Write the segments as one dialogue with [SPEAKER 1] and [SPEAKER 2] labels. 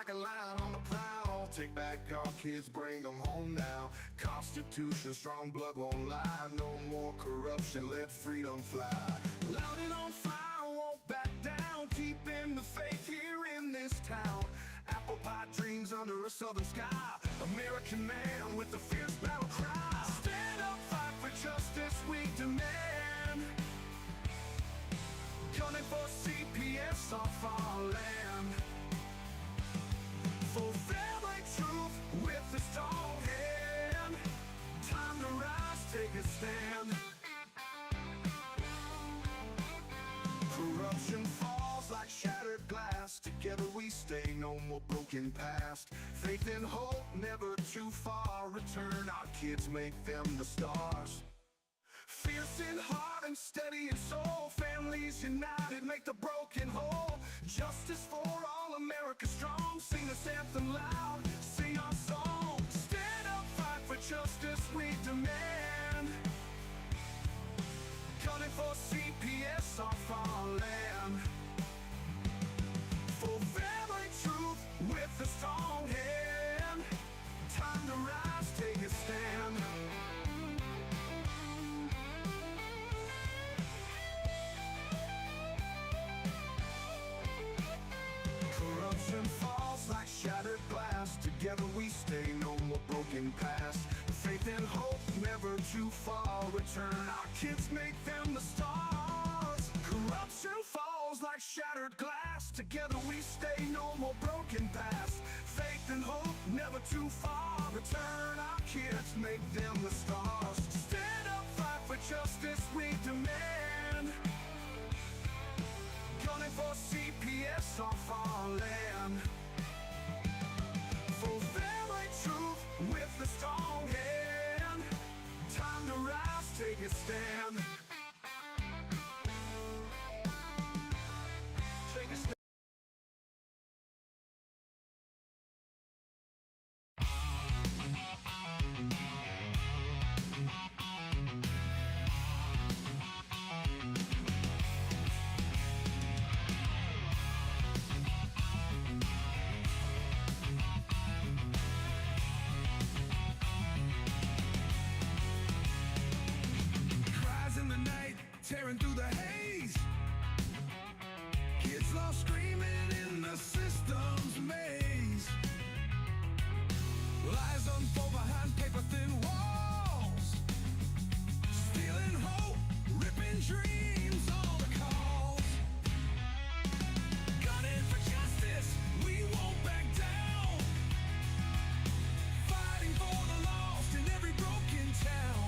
[SPEAKER 1] like a lion on the prowl. Take back our kids, bring them home now. Constitution, strong blood won't lie. No more corruption, let freedom fly. Loud and on fire, won't back down. Keeping the faith here in this town. Apple pie dreams under a southern sky. American man with a fierce battle cry. Stand up, fight for justice, we demand. Gunning for CPS off our land. For family truth with a strong hand. Time to rise, take a stand. Corruption falls like shattered glass. Together we stay, no more broken past. Faith and hope, never too far. Return our kids, make them the stars. Fierce in heart and steady in soul. Families united, make the broken whole. Justice for all, America strong. Sing this anthem loud, sing our song. Stand up, fight for justice, we demand. Gunning for CPS off our land. For family truth with a strong hand. Time to rise, take a stand. Corruption falls like shattered glass. Together we stay, no more broken past. Faith and hope, never too far. Return our kids, make them the stars. Corruption falls like shattered glass. Together we stay, no more broken past. Faith and hope, never too far. Return our kids, make them the stars. Stand up, fight for justice, we demand. Gunning for CPS off our land. For family truth with a strong hand. Time to rise, take a stand. Take a stand. Tearing through the haze. Kids lost screaming in the system's maze. Lies unfold behind paper-thin walls. Stealing hope, ripping dreams, all the calls. Gunning for justice, we won't back down. Fighting for the lost in every broken town.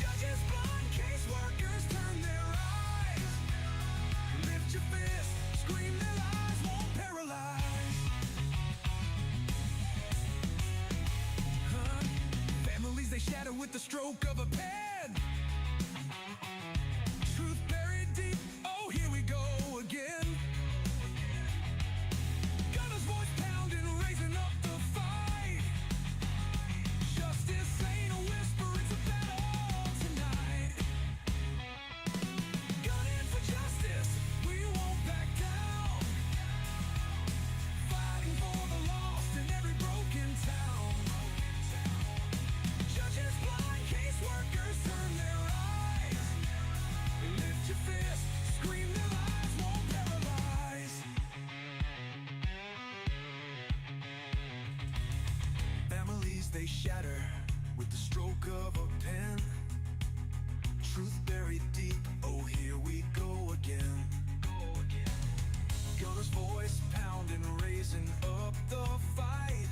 [SPEAKER 1] Judges blind, caseworkers turn their eyes. Lift your fist, scream, their lies won't paralyze. Families they shatter with the stroke of a pen. Truth buried deep, oh here we go again. Gunner's voice pounding, raising up the fight. Justice ain't a whisper, it's a battle tonight. Gunning for justice, we won't back down. Fighting for the lost in every broken town. Judges blind, caseworkers turn their eyes. Lift your fist, scream, their lies won't paralyze. Families they shatter with the stroke of a pen. Truth buried deep, oh here we go again. Gunner's voice pounding, raising up the fight.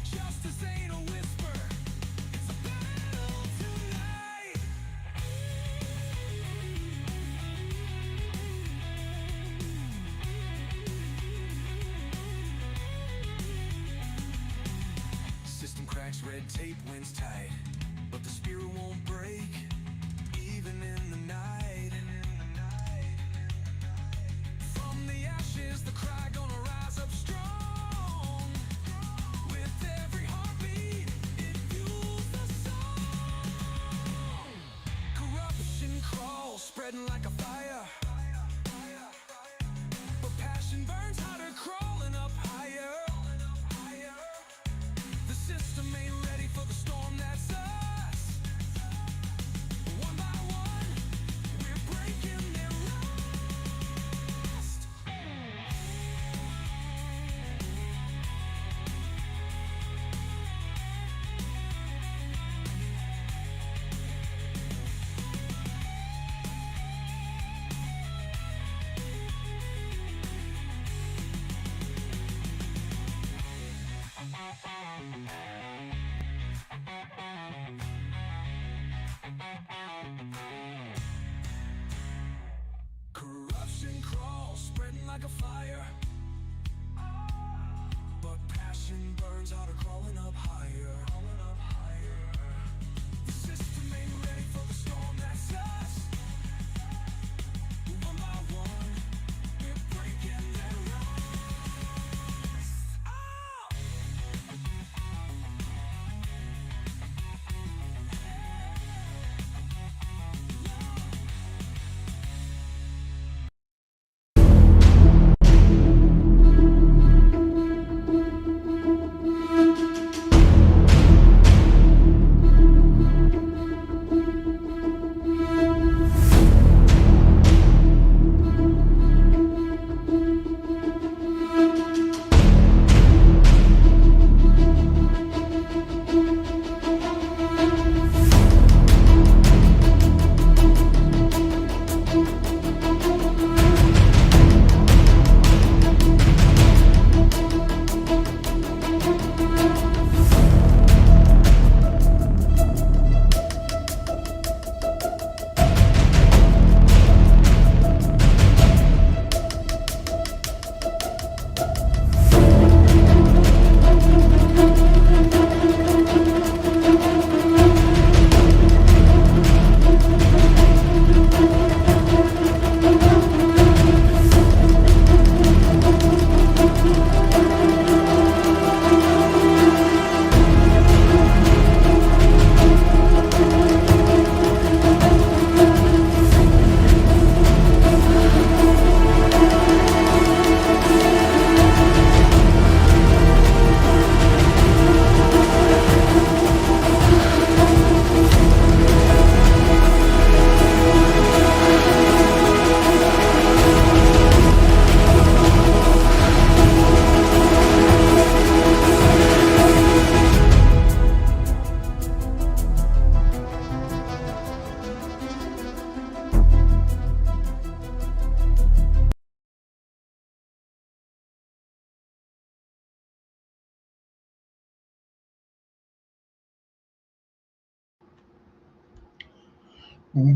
[SPEAKER 1] Justice ain't a whisper, it's a battle tonight. System cracks, red tape wins tight, but the spirit won't break, even in the night. From the ashes, the cry gonna rise up strong. With every heartbeat, it fuels the song. Corruption crawls, spreading like a fire, but passion burns hotter, crawls. Corruption crawls, spreading like a fire, but passion burns hotter, crawling up higher. The system ain't ready for the storm that's us. One by one, we're breaking their rules. Oh!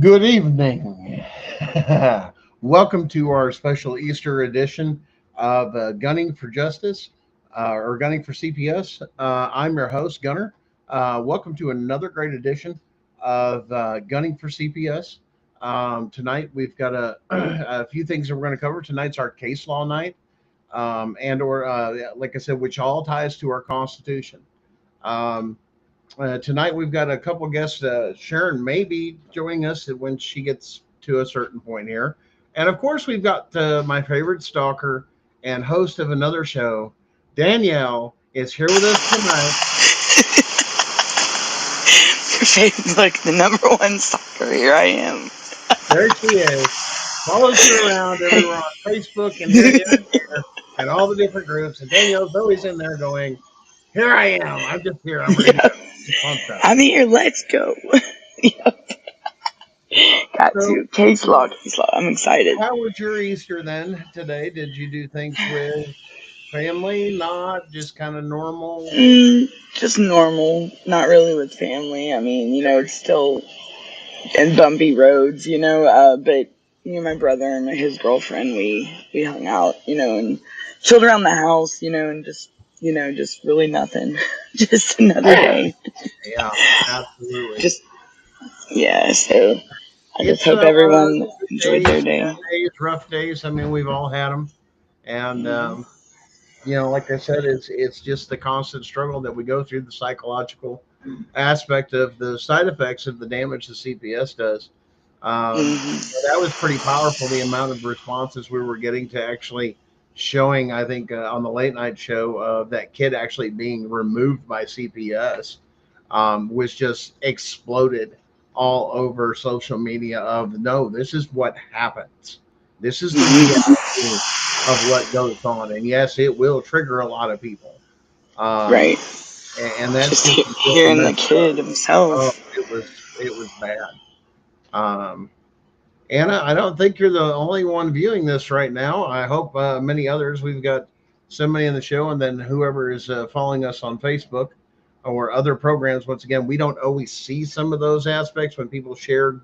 [SPEAKER 2] Good evening. Welcome to our special Easter edition of Gunning for Justice or Gunning for CPS. I'm your host, Gunner. Welcome to another great edition of Gunning for CPS. Tonight we've got a few things that we're going to cover. Tonight's our case law night, and or like I said, which all ties to our Constitution. Um, Tonight we've got a couple of guests. Sharon may be joining us when she gets to a certain point here, and of course we've got my favorite stalker and host of another show, Danielle, is here with us tonight.
[SPEAKER 3] Look, the number one stalker. Here I am.
[SPEAKER 2] There she is. Follows you around everywhere on Facebook and here and all the different groups. And Danielle's always in there going, "Here I am. I'm just here. I'm ready to
[SPEAKER 3] Yeah,
[SPEAKER 2] go." She's pumped up.
[SPEAKER 3] I'm here. Let's go. Yeah, got
[SPEAKER 2] So,
[SPEAKER 3] to case law. Case law. I'm excited.
[SPEAKER 2] how was your Easter then today? Did you do things with family? Not just kind of normal?
[SPEAKER 3] Just normal. Not really with family. I mean, it's still in bumpy roads. But my brother and his girlfriend, we hung out. And chilled around the house. And just really nothing. Just another day.
[SPEAKER 2] Yeah, absolutely.
[SPEAKER 3] Just yeah. So I just
[SPEAKER 2] It's
[SPEAKER 3] hope
[SPEAKER 2] one of those
[SPEAKER 3] everyone
[SPEAKER 2] good
[SPEAKER 3] enjoyed
[SPEAKER 2] days,
[SPEAKER 3] their
[SPEAKER 2] bad
[SPEAKER 3] day.
[SPEAKER 2] days, rough days. I mean, we've all had them, and
[SPEAKER 3] Hmm.
[SPEAKER 2] like I said, it's just the constant struggle that we go through, the psychological aspect of the side effects of the damage the CPS does. That was pretty powerful. The amount of responses we were getting to actually showing, I think, on the late night show of that kid actually being removed by CPS was just exploded all over social media. Of no, this is what happens. This is the reality of what goes on, and yes, it will trigger a lot of people. Um,
[SPEAKER 3] Right.
[SPEAKER 2] and that's
[SPEAKER 3] Just
[SPEAKER 2] just really
[SPEAKER 3] hearing the
[SPEAKER 2] messed up.
[SPEAKER 3] kid
[SPEAKER 2] Oh,
[SPEAKER 3] himself.
[SPEAKER 2] it was bad. Um, Anna, I don't think you're the only one viewing this right now. I hope many others. We've got somebody in the show, and then whoever is following us on Facebook or other programs. Once again, we don't always see some of those aspects when people share,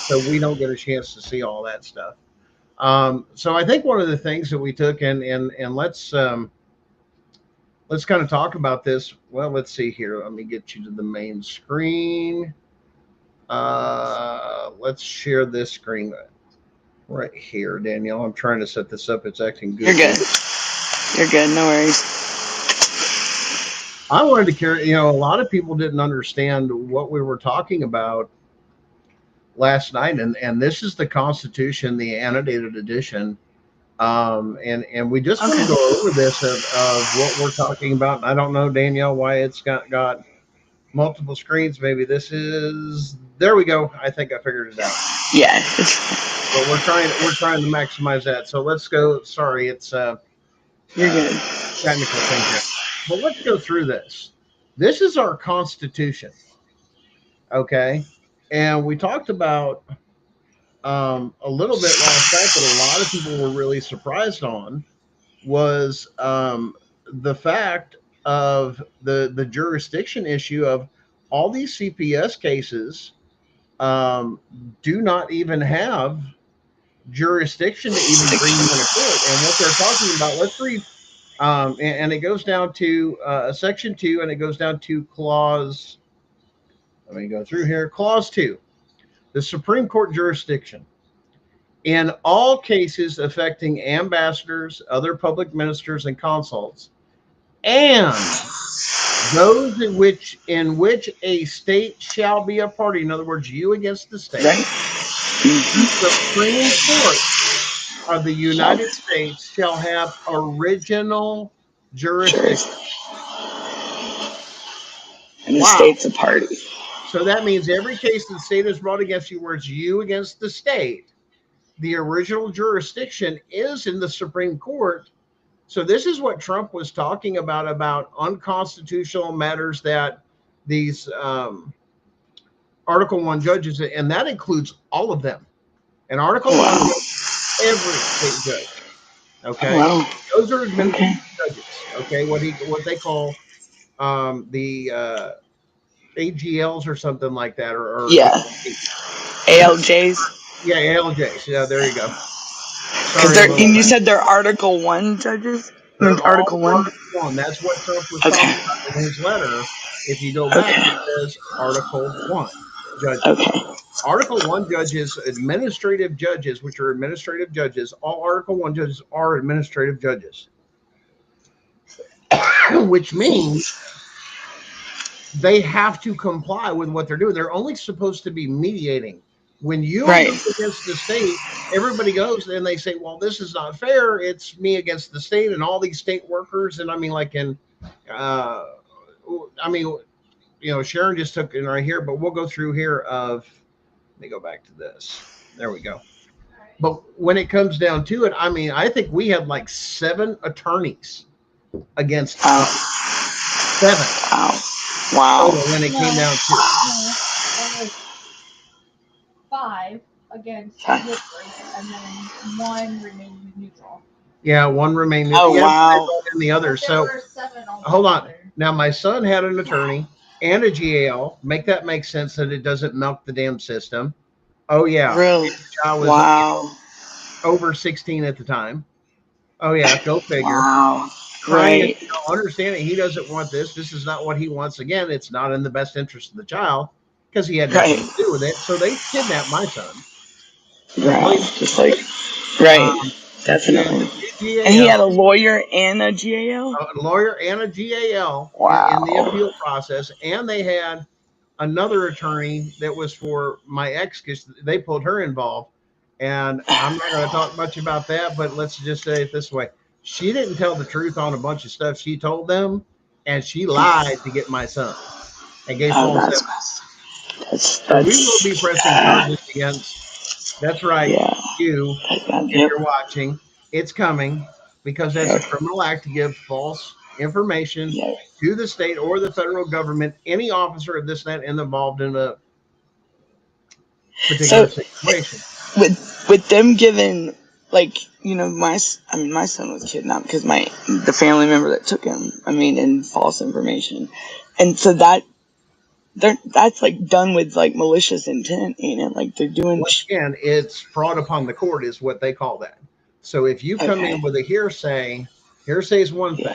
[SPEAKER 2] so we don't get a chance to see all that stuff. So I think one of the things that we took, and let's kind of talk about this. Well, let's see here. Let me get you to the main screen. Let's share this screen right here, Danielle. I'm trying to set this up. It's acting
[SPEAKER 3] You're
[SPEAKER 2] goofy.
[SPEAKER 3] good. You're good. No worries.
[SPEAKER 2] I wanted to carry, a lot of people didn't understand what we were talking about last night, and this is the Constitution, the annotated edition. And we just want to
[SPEAKER 3] Okay.
[SPEAKER 2] go over this of what we're talking about. I don't know, Danielle, why it's got multiple screens. Maybe this is, there we go. I think I figured it out.
[SPEAKER 3] Yeah.
[SPEAKER 2] But we're trying to maximize that. So let's go. Sorry, it's
[SPEAKER 3] You're good.
[SPEAKER 2] technical thing here. But let's go through this. This is our Constitution, okay? And we talked about a little bit last night that a lot of people were really surprised on was the fact of the jurisdiction issue of all these CPS cases um, do not even have jurisdiction to even bring you into court. And what they're talking about, let's read, and it goes down to section 2, and it goes down to clause. Let me go through here. Clause 2, the Supreme Court jurisdiction. In all cases affecting ambassadors, other public ministers, and consuls, and those in which a state shall be a party, in other words, you against the state,
[SPEAKER 3] Right.
[SPEAKER 2] the Supreme Court of the United States shall have original jurisdiction.
[SPEAKER 3] And the
[SPEAKER 2] Wow.
[SPEAKER 3] state's a party.
[SPEAKER 2] So that means every case the state has brought against you where it's you against the state, the original jurisdiction is in the Supreme Court. So this is what Trump was talking about unconstitutional matters that these Article 1 judges, and that includes all of them. And Article 1 judges every state judge. Okay.
[SPEAKER 3] Wow.
[SPEAKER 2] Those are administrative judges. Okay. What they call the AGLs or something like that, or
[SPEAKER 3] Yeah. ALJs.
[SPEAKER 2] Yeah, ALJs. Yeah, there you go.
[SPEAKER 3] Because
[SPEAKER 2] Sorry,
[SPEAKER 3] you said they're Article 1 judges?
[SPEAKER 2] they're
[SPEAKER 3] Article
[SPEAKER 2] all
[SPEAKER 3] 1?
[SPEAKER 2] Article 1. That's what Trump was
[SPEAKER 3] Okay.
[SPEAKER 2] talking about in his letter. If you go back,
[SPEAKER 3] Okay.
[SPEAKER 2] it says Article 1 judges.
[SPEAKER 3] Okay.
[SPEAKER 2] Article 1 judges, administrative judges, which are administrative judges, all Article 1 judges are administrative judges, which means they have to comply with what they're doing. They're only supposed to be mediating. When you
[SPEAKER 3] Right.
[SPEAKER 2] go against the state, everybody goes and they say, well, this is not fair. It's me against the state and all these state workers. And I mean, like Sharon just took it right here, but we'll go through here of, let me go back to this. There we go. But when it comes down to it, I mean, I think we had like 7 attorneys against us. 7.
[SPEAKER 3] Wow.
[SPEAKER 2] When it came down to
[SPEAKER 4] it. 5 against Woodward, and then 1 remained neutral.
[SPEAKER 2] Yeah, 1 remained neutral.
[SPEAKER 3] Oh, wow.
[SPEAKER 2] And the other. So hold on. Now my son had an attorney and a GAL. Make that make sense that it doesn't milk the damn system. Oh yeah.
[SPEAKER 3] Really?
[SPEAKER 2] I was over 16 at the time. Oh yeah, go figure.
[SPEAKER 3] Wow. Right.
[SPEAKER 2] Understand it. He doesn't want this. This is not what he wants. Again, it's not in the best interest of the child because he had nothing to do with it. So they kidnapped my son.
[SPEAKER 3] Right. Just like, right. Definitely. And he had a lawyer and a GAL?
[SPEAKER 2] A lawyer and a GAL in the appeal process. And they had another attorney that was for my ex because they pulled her involved. And I'm not going to talk much about that, but let's just say it this way. She didn't tell the truth on a bunch of stuff she told them, and she lied to get my son and gave false evidence. So we will be pressing charges against, that's right, you, if you're watching, it's coming because that's a criminal act to give false information to the state or the federal government, any officer of this, that, and involved in a particular situation.
[SPEAKER 3] With them giving like, my son was kidnapped because the family member that took him, and false information, and so that's like done with like malicious intent, like they're doing.
[SPEAKER 2] Once again, it's fraud upon the court is what they call that. So if you come in with a hearsay is one thing.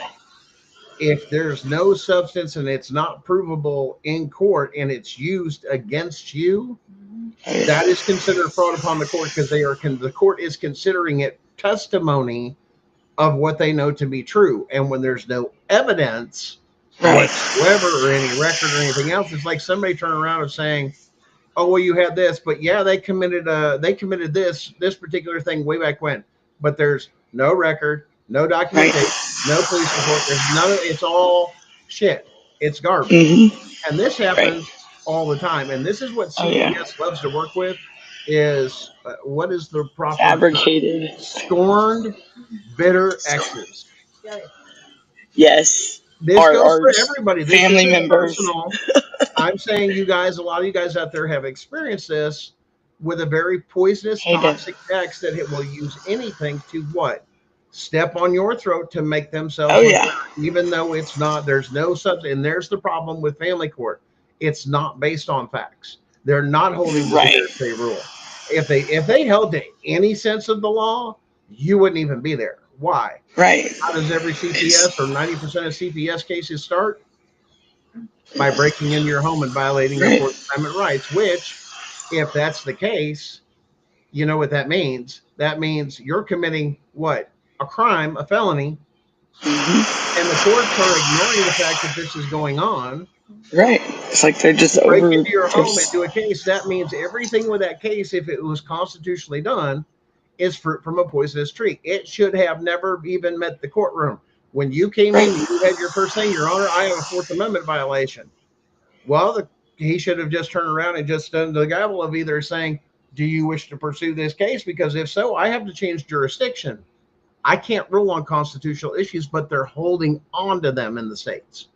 [SPEAKER 2] If there's no substance and it's not provable in court and it's used against you, that is considered fraud upon the court because the court is considering it testimony of what they know to be true. And when there's no evidence whatsoever or any record or anything else, it's like somebody turning around and saying, "Oh, well, you had this, but yeah, they committed this particular thing way back when." But there's no record, no documentation, no police report. There's none of it's all shit. It's garbage. And this happens all the time. And this is what CPS loves to work with is what is the proper
[SPEAKER 3] fabricated,
[SPEAKER 2] scorned, bitter exes.
[SPEAKER 3] Yes.
[SPEAKER 2] This goes for everybody. This
[SPEAKER 3] family
[SPEAKER 2] isn't
[SPEAKER 3] members.
[SPEAKER 2] personal. I'm saying a lot of you guys out there have experienced this with a very poisonous, toxic ex that will use anything to what? Step on your throat to make themselves look better, even though it's not, there's no substance. And there's the problem with family court. It's not based on facts. They're not holding to the hearsay rule. If they held to any sense of the law, you wouldn't even be there. Why? How does every CPS or 90% of CPS cases start? By breaking into your home and violating your Fourth Amendment rights, which, if that's the case, you know what that means? That means you're committing what? A crime, a felony. And the courts are ignoring the fact that this is going on.
[SPEAKER 3] It's like they're just
[SPEAKER 2] break into your home and do a case. That means everything with that case, if it was constitutionally done, is fruit from a poisonous tree. It should have never even met the courtroom. When you came in, you had your first thing, Your Honor, I have a Fourth Amendment violation. Well, he should have just turned around and just done the gavel of either saying, do you wish to pursue this case? Because if so, I have to change jurisdiction. I can't rule on constitutional issues, but they're holding on to them in the states.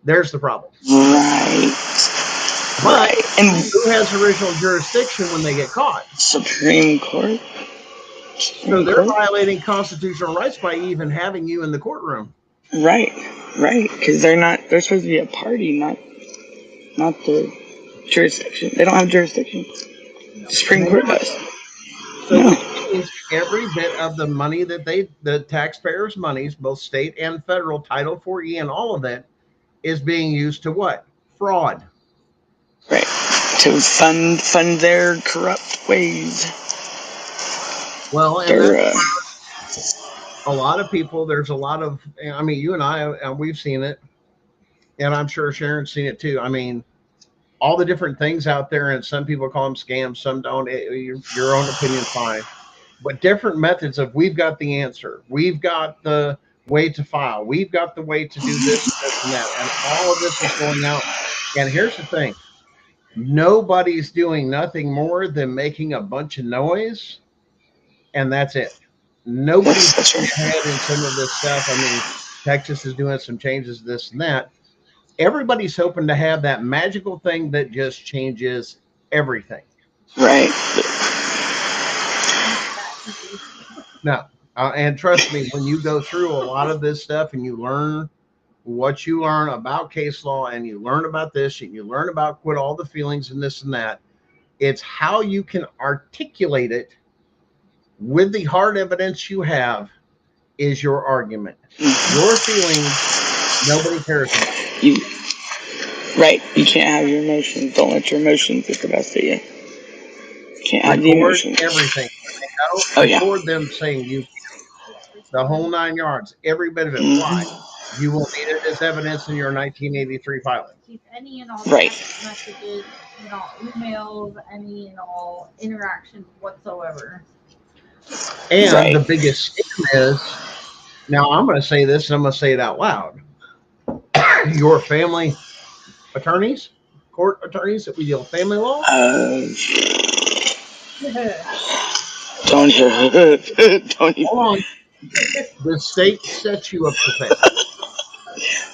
[SPEAKER 2] There's the problem. But who has original jurisdiction when they get caught?
[SPEAKER 3] Supreme Court.
[SPEAKER 2] So they're violating constitutional rights by even having you in the courtroom.
[SPEAKER 3] Right. Because they're supposed to be a party, not the jurisdiction. They don't have jurisdiction. The Supreme Court does.
[SPEAKER 2] So which means every bit of the money that the taxpayers' monies, both state and federal, Title 4E and all of it, is being used to what? Fraud.
[SPEAKER 3] Right. To fund their corrupt ways.
[SPEAKER 2] Well, and a lot of people, there's a lot of, I mean, you and I, we've seen it, and I'm sure Sharon's seen it too. I mean, all the different things out there, and some people call them scams, some don't. Your own opinion, fine. But different methods of, we've got the answer. We've got the way to file. We've got the way to do this and that. And all of this is going out. And here's the thing. Nobody's doing nothing more than making a bunch of noise. And that's it. Nobody's ahead in some of this stuff. I mean, Texas is doing some changes, this and that. Everybody's hoping to have that magical thing that just changes everything.
[SPEAKER 3] Right.
[SPEAKER 2] No. And trust me, when you go through a lot of this stuff and you learn what you learn about case law and you learn about this and you learn about quit all the feelings and this and that, it's how you can articulate it with the hard evidence you have is your argument. Your feelings, nobody cares about.
[SPEAKER 3] Right. You can't have your emotions. Don't let your emotions get the best of you. You can't have the emotions.
[SPEAKER 2] Everything. Record them saying you the whole 9 yards, every bit of it. Why? You will need it as evidence in your 1983 filing.
[SPEAKER 4] Any and all text messages, emails, any and all interactions whatsoever.
[SPEAKER 2] And the biggest scam is, now I'm going to say this and I'm going to say it out loud. Your family attorneys, court attorneys that we deal with family law.
[SPEAKER 3] Don't
[SPEAKER 2] hold on. The state sets you up to fail.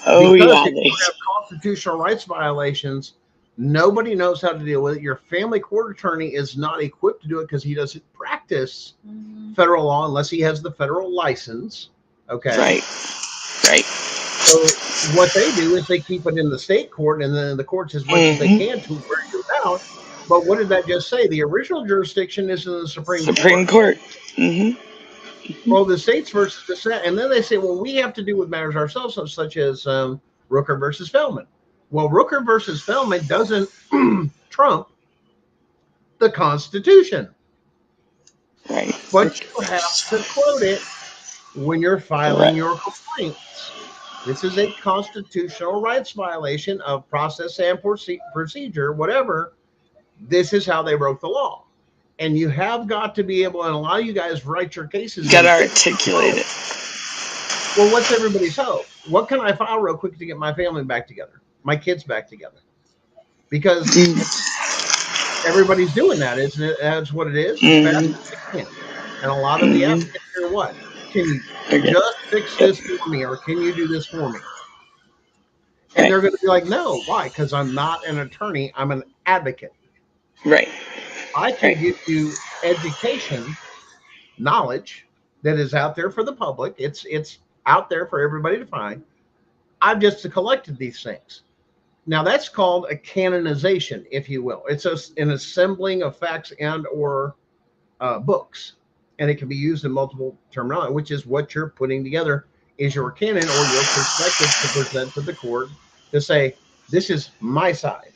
[SPEAKER 2] Because if you have constitutional rights violations, nobody knows how to deal with it. Your family court attorney is not equipped to do it because he doesn't practice. practice federal law unless he has the federal license. Okay.
[SPEAKER 3] Right. Right.
[SPEAKER 2] So what they do is they keep it in the state court, and then the courts as much as they can to wear you out. But what did that just say? The original jurisdiction is in the Supreme
[SPEAKER 3] Supreme
[SPEAKER 2] Court.
[SPEAKER 3] Court. Mm-hmm.
[SPEAKER 2] Well, the states versus the Senate, and then they say, well, we have to do with matters ourselves, such as Rooker versus Feldman. Well, Rooker versus Feldman doesn't trump the Constitution,
[SPEAKER 3] Right.
[SPEAKER 2] but you have to quote it when you're filing
[SPEAKER 3] Right.
[SPEAKER 2] your complaints. This is a constitutional rights violation of process and procedure, whatever. This is how they wrote the law. And you have got to be able, and a lot of you guys write your cases.
[SPEAKER 3] You gotta articulate it.
[SPEAKER 2] Well, what's everybody's hope? What can I file real quick to get my family back together, my kids back together? Because everybody's doing that, isn't it? That's what it is, as fast as they can. And a lot of the applicants are what? Can you just fix this for me, or can you do this for me? And they're going to be like, no. Why? Because I'm not an attorney. I'm an advocate.
[SPEAKER 3] Right.
[SPEAKER 2] I can give you education, knowledge that is out there for the public. It's out there for everybody to find. I've just collected these things. Now that's called a canonization, if you will. It's an assembling of facts and or books, and it can be used in multiple terminology, which is what you're putting together is your canon or your perspective to present to the court to say, this is my side.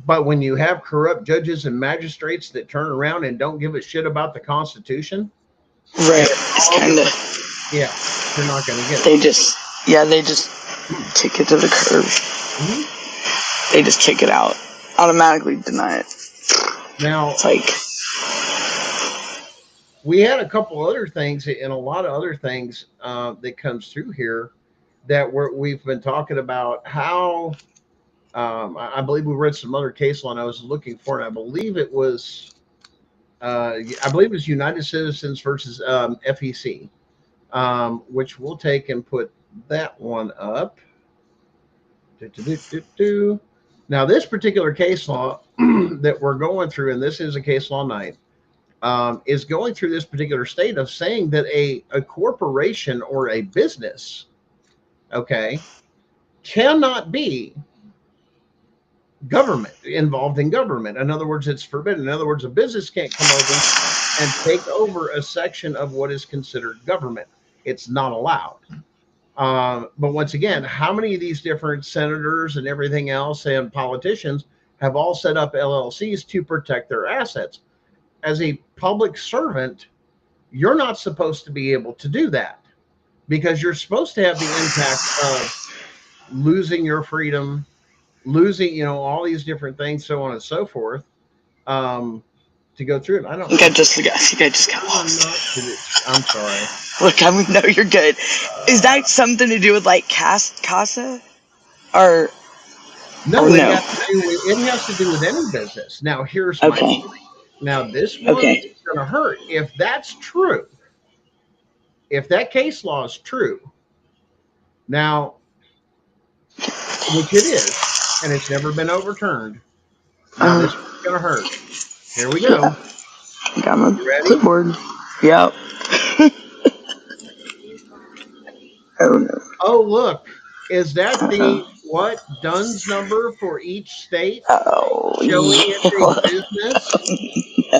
[SPEAKER 2] But when you have corrupt judges and magistrates that turn around and don't give a shit about the Constitution,
[SPEAKER 3] right, it's kind of,
[SPEAKER 2] yeah, you're not going to get it.
[SPEAKER 3] They just kick it to the curb. Mm-hmm. They just kick it out, automatically deny it.
[SPEAKER 2] Now,
[SPEAKER 3] it's like,
[SPEAKER 2] we had a couple other things and a lot of other things that comes through here that we've been talking about how I believe we read some other case law and I was looking for it. I believe it was United Citizens versus FEC, which we'll take and put that one up. Now, this particular case law that we're going through, and this is a case law night, is going through this particular state of saying that a corporation or a business, okay, cannot be government, involved in government. In other words, it's forbidden. In other words, a business can't come over and take over a section of what is considered government. It's not allowed. But once again, how many of these different senators and everything else and politicians have all set up LLCs to protect their assets? As a public servant, you're not supposed to be able to do that because you're supposed to have the impact of losing your freedom, losing, all these different things, so on and so forth, to go through it. I think I just got lost. I'm sorry.
[SPEAKER 3] Look, no, you're good. Is that something to do with like CASA? Or
[SPEAKER 2] no, it has to do with any business. Now, here's my point. Now, this one is going to hurt. If that's true, if that case law is true, now, which it is, and it's never been overturned. Now, this is going to hurt. Here we go.
[SPEAKER 3] Got my clipboard. Yep. Oh, no.
[SPEAKER 2] Oh, look. Is that the DUNS number for each state? Showing it's a business?
[SPEAKER 3] No.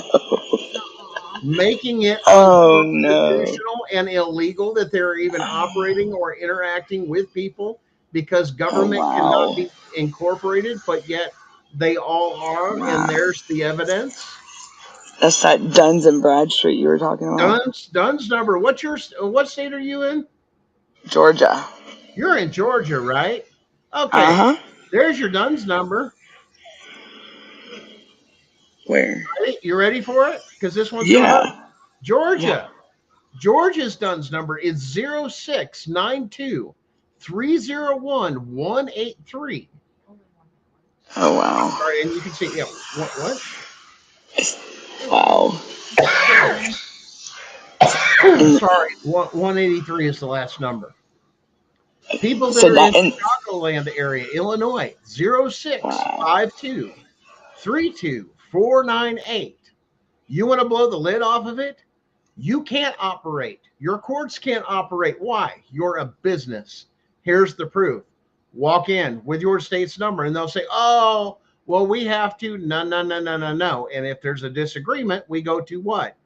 [SPEAKER 2] Making it unconstitutional and illegal that they're even operating or interacting with people because government cannot be incorporated, but yet they all are, and there's the evidence.
[SPEAKER 3] That's that Duns and Bradstreet you were talking about.
[SPEAKER 2] Duns number. What state are you in?
[SPEAKER 3] Georgia.
[SPEAKER 2] You're in Georgia, right? Okay. There's your Duns number.
[SPEAKER 3] Where?
[SPEAKER 2] You ready for it? Because this one's gonna hurt. Georgia. Yeah. Georgia's Duns number is 0692 301 183.
[SPEAKER 3] Oh, wow.
[SPEAKER 2] Sorry, and you can see, what?
[SPEAKER 3] Wow.
[SPEAKER 2] Sorry, 183 is the last number. People that are in Chicagoland area, Illinois, 0652 32498. You want to blow the lid off of it? You can't operate. Your courts can't operate. Why? You're a business. Here's the proof. Walk in with your state's number and they'll say, oh, well, we have to. No, no, no, no, no, no. And if there's a disagreement, we go to what?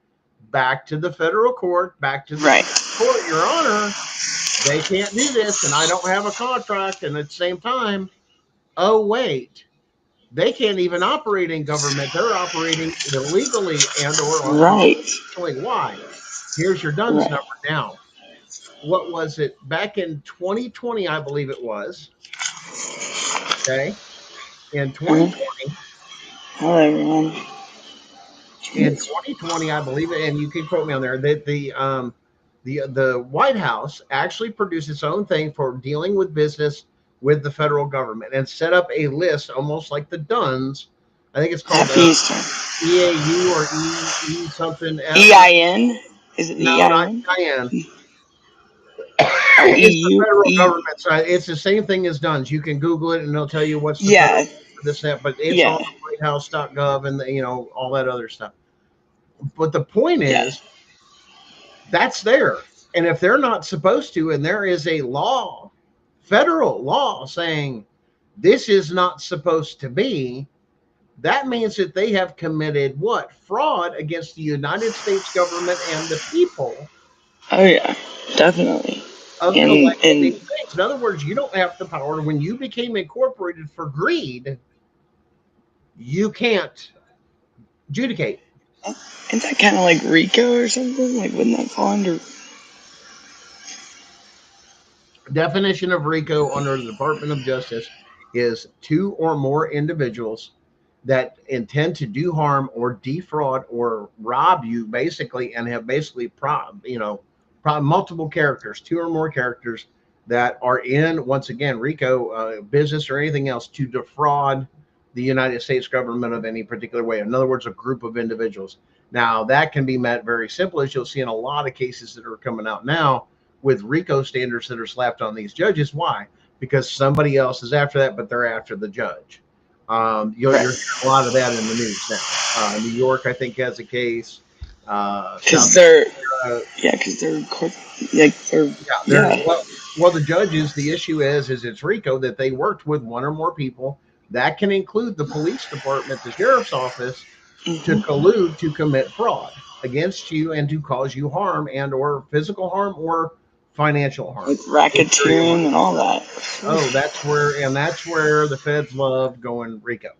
[SPEAKER 2] Back to the federal court, back to the
[SPEAKER 3] Right.
[SPEAKER 2] court, Your Honor. They can't do this, and I don't have a contract. And at the same time, oh, wait, they can't even operate in government. They're operating illegally and or
[SPEAKER 3] Right.
[SPEAKER 2] unconstitutionally. Why? Here's your DUNS
[SPEAKER 3] Right.
[SPEAKER 2] number now. What was it? Back in 2020, I believe it was. Okay. In
[SPEAKER 3] Mm-hmm.
[SPEAKER 2] 2020,
[SPEAKER 3] Hello, everyone.
[SPEAKER 2] I believe it, and you can quote me on there, that the White House actually produced its own thing for dealing with business with the federal government and set up a list almost like the DUNS. I think it's called
[SPEAKER 3] Happy Easter.
[SPEAKER 2] EAU or E something F.
[SPEAKER 3] EIN? Is it the
[SPEAKER 2] No, not
[SPEAKER 3] EIN?
[SPEAKER 2] EIN.
[SPEAKER 3] Or
[SPEAKER 2] It's the
[SPEAKER 3] EU?
[SPEAKER 2] federal government side. It's the same thing as DUNS. You can Google it and they'll tell you what's the federal
[SPEAKER 3] Yeah.
[SPEAKER 2] this that, but it's on
[SPEAKER 3] Yeah.
[SPEAKER 2] the WhiteHouse.gov and all that other stuff. But the point
[SPEAKER 3] Yeah.
[SPEAKER 2] is, that's there. And if they're not supposed to, and there is a law, federal law saying this is not supposed to be, that means that they have committed what? Fraud against the United States government and the people
[SPEAKER 3] Oh yeah. Definitely.
[SPEAKER 2] of collecting
[SPEAKER 3] And
[SPEAKER 2] these things. In other words, you don't have the power. When you became incorporated for greed, you can't adjudicate.
[SPEAKER 3] isn't that kind of like RICO or something? Like, wouldn't that fall under?
[SPEAKER 2] Definition of RICO under the Department of Justice is two or more individuals that intend to do harm or defraud or rob you, basically, and have basically multiple characters, two or more characters that are in, once again, RICO business or anything else to defraud the United States government of any particular way. In other words, a group of individuals. Now that can be met very simple, as you'll see in a lot of cases that are coming out now with RICO standards that are slapped on these judges. Why? Because somebody else is after that, but they're after the judge. You're hearing a lot of that in the news now. New York, I think, has a case.
[SPEAKER 3] Because
[SPEAKER 2] South
[SPEAKER 3] they're
[SPEAKER 2] Africa,
[SPEAKER 3] yeah, because they're like they're
[SPEAKER 2] yeah, they're
[SPEAKER 3] yeah.
[SPEAKER 2] well. The judges, the issue is it's RICO that they worked with one or more people. That can include the police department, the sheriff's office, to
[SPEAKER 3] Hmm.
[SPEAKER 2] collude to commit fraud against you and to cause you harm and or physical harm or financial harm.
[SPEAKER 3] Like
[SPEAKER 2] It's very
[SPEAKER 3] racketeering and all that.
[SPEAKER 2] Oh, that's where the feds love going RICO.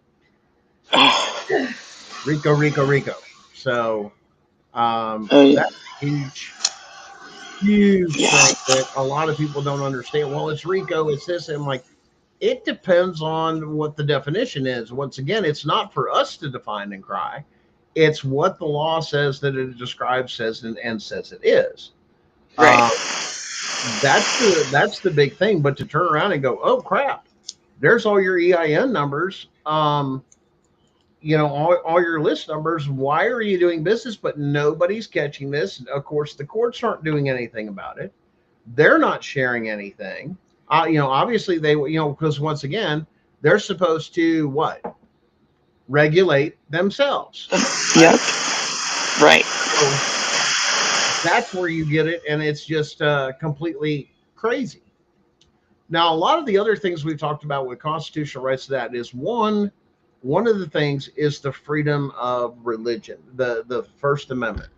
[SPEAKER 2] Rico, Rico, Rico. So
[SPEAKER 3] Oh yeah.
[SPEAKER 2] that's a huge, huge
[SPEAKER 3] Yeah.
[SPEAKER 2] thing that a lot of people don't understand. Well, it's Rico, it's this. And I'm like, it depends on what the definition is. Once again, it's not for us to define and cry. It's what the law says that it describes, says, and says it is.
[SPEAKER 3] Right.
[SPEAKER 2] Uh, that's the big thing. But to turn around and go, oh crap, there's all your EIN numbers. All your list numbers. Why are you doing business? But nobody's catching this. Of course, the courts aren't doing anything about it. They're not sharing anything. Obviously they, because once again, they're supposed to what? Regulate themselves.
[SPEAKER 3] Yep. Right.
[SPEAKER 2] So that's where you get it, and it's just completely crazy. Now, a lot of the other things we've talked about with constitutional rights, that is one of the things is the freedom of religion, the First Amendment.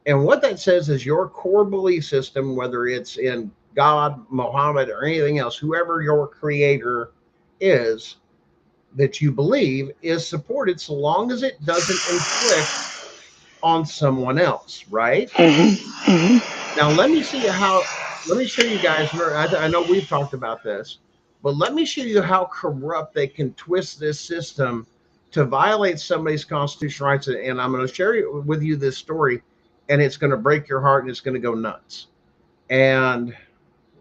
[SPEAKER 2] And what that says is your core belief system, whether it's in God, Muhammad, or anything else, whoever your creator is that you believe, is supported so long as it doesn't inflict on someone else, right?
[SPEAKER 3] Mm-hmm. Mm-hmm.
[SPEAKER 2] Now, let me show you guys. I know we've talked about this, but let me show you how corrupt they can twist this system to violate somebody's constitutional rights. And I'm going to share with you this story, and it's going to break your heart and it's going to go nuts. And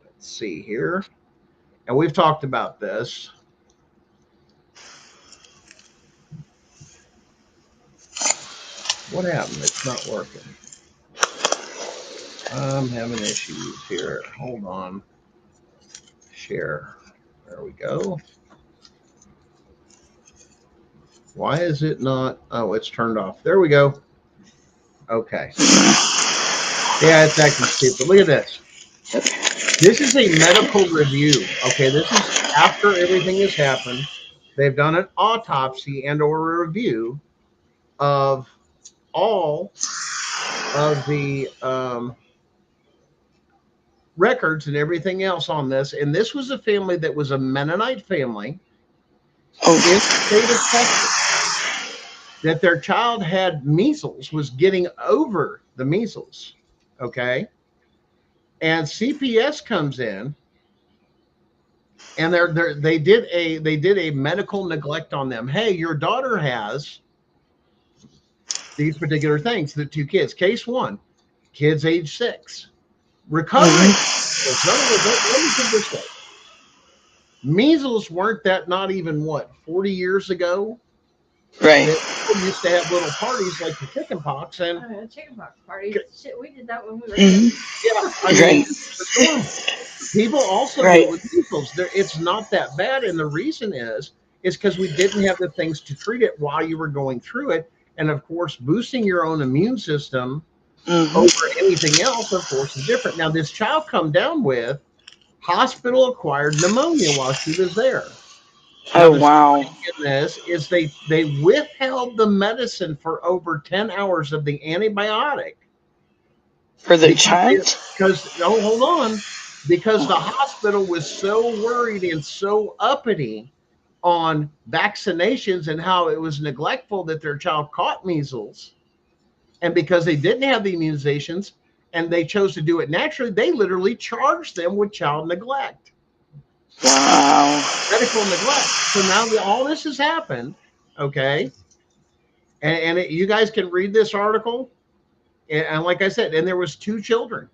[SPEAKER 2] let's see here. And we've talked about this. What happened? It's not working. I'm having issues here. Hold on. Share. There we go. Why is it not? Oh, it's turned off. There we go. Okay. Yeah, it's acting stupid. Look at this. This is a medical review. Okay, this is after everything has happened. They've done an autopsy and or a review of all of the records and everything else on this. And this was a family that was a Mennonite family in the state of Texas, that their child had measles, was getting over the measles. Okay. And CPS comes in, and they did a medical neglect on them. Hey, your daughter has these particular things. The two kids. Case one, kids age 6, recovering. So in other words, let me put it this way: measles weren't that not even what 40 years ago
[SPEAKER 3] Right.
[SPEAKER 2] that people used to have little parties like the chicken pox and
[SPEAKER 4] chicken pox party. Shit, we did that when we were
[SPEAKER 3] Mhm.
[SPEAKER 4] kids.
[SPEAKER 2] yeah, I mean
[SPEAKER 3] Right.
[SPEAKER 2] it was normal. People also do it
[SPEAKER 3] Right.
[SPEAKER 2] with measles. It's not that bad, and the reason is because we didn't have the things to treat it while you were going through it, and of course, boosting your own immune system over
[SPEAKER 3] Mm-hmm.
[SPEAKER 2] anything else, of course, is different. Now, this child come down with hospital acquired pneumonia while she was there. Now,
[SPEAKER 3] Oh
[SPEAKER 2] the
[SPEAKER 3] wow.
[SPEAKER 2] story in this is they withheld the medicine for over 10 hours of the antibiotic
[SPEAKER 3] For the
[SPEAKER 2] because they,
[SPEAKER 3] child.
[SPEAKER 2] because no, hold on, because the hospital was so worried and so uppity on vaccinations and how it was neglectful that their child caught measles, and because they didn't have the immunizations and they chose to do it naturally, they literally charged them with child neglect,
[SPEAKER 3] Wow.
[SPEAKER 2] medical neglect. So now all this has happened, okay, you guys can read this article, and like I said, and there was 2 children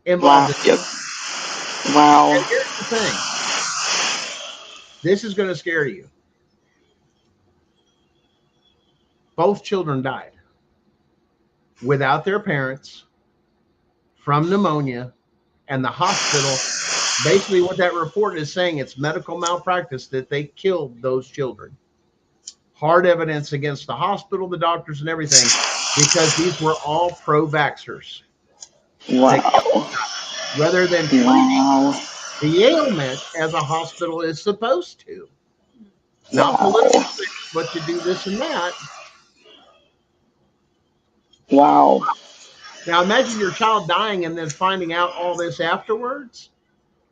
[SPEAKER 2] involved
[SPEAKER 3] Wow.
[SPEAKER 2] in
[SPEAKER 3] Yep.
[SPEAKER 2] this.
[SPEAKER 3] Wow.
[SPEAKER 2] And here's the thing: this is going to scare you. Both children died without their parents from pneumonia, and the hospital, basically what that report is saying, it's medical malpractice that they killed those children. Hard evidence against the hospital, the doctors, and everything, because these were all pro-vaxxers. They killed
[SPEAKER 3] Wow.
[SPEAKER 2] rather than treating
[SPEAKER 3] Wow.
[SPEAKER 2] the ailment as a hospital is supposed to. Not political
[SPEAKER 3] Wow.
[SPEAKER 2] things, but to do this and that.
[SPEAKER 3] Wow.
[SPEAKER 2] Now imagine your child dying and then finding out all this afterwards.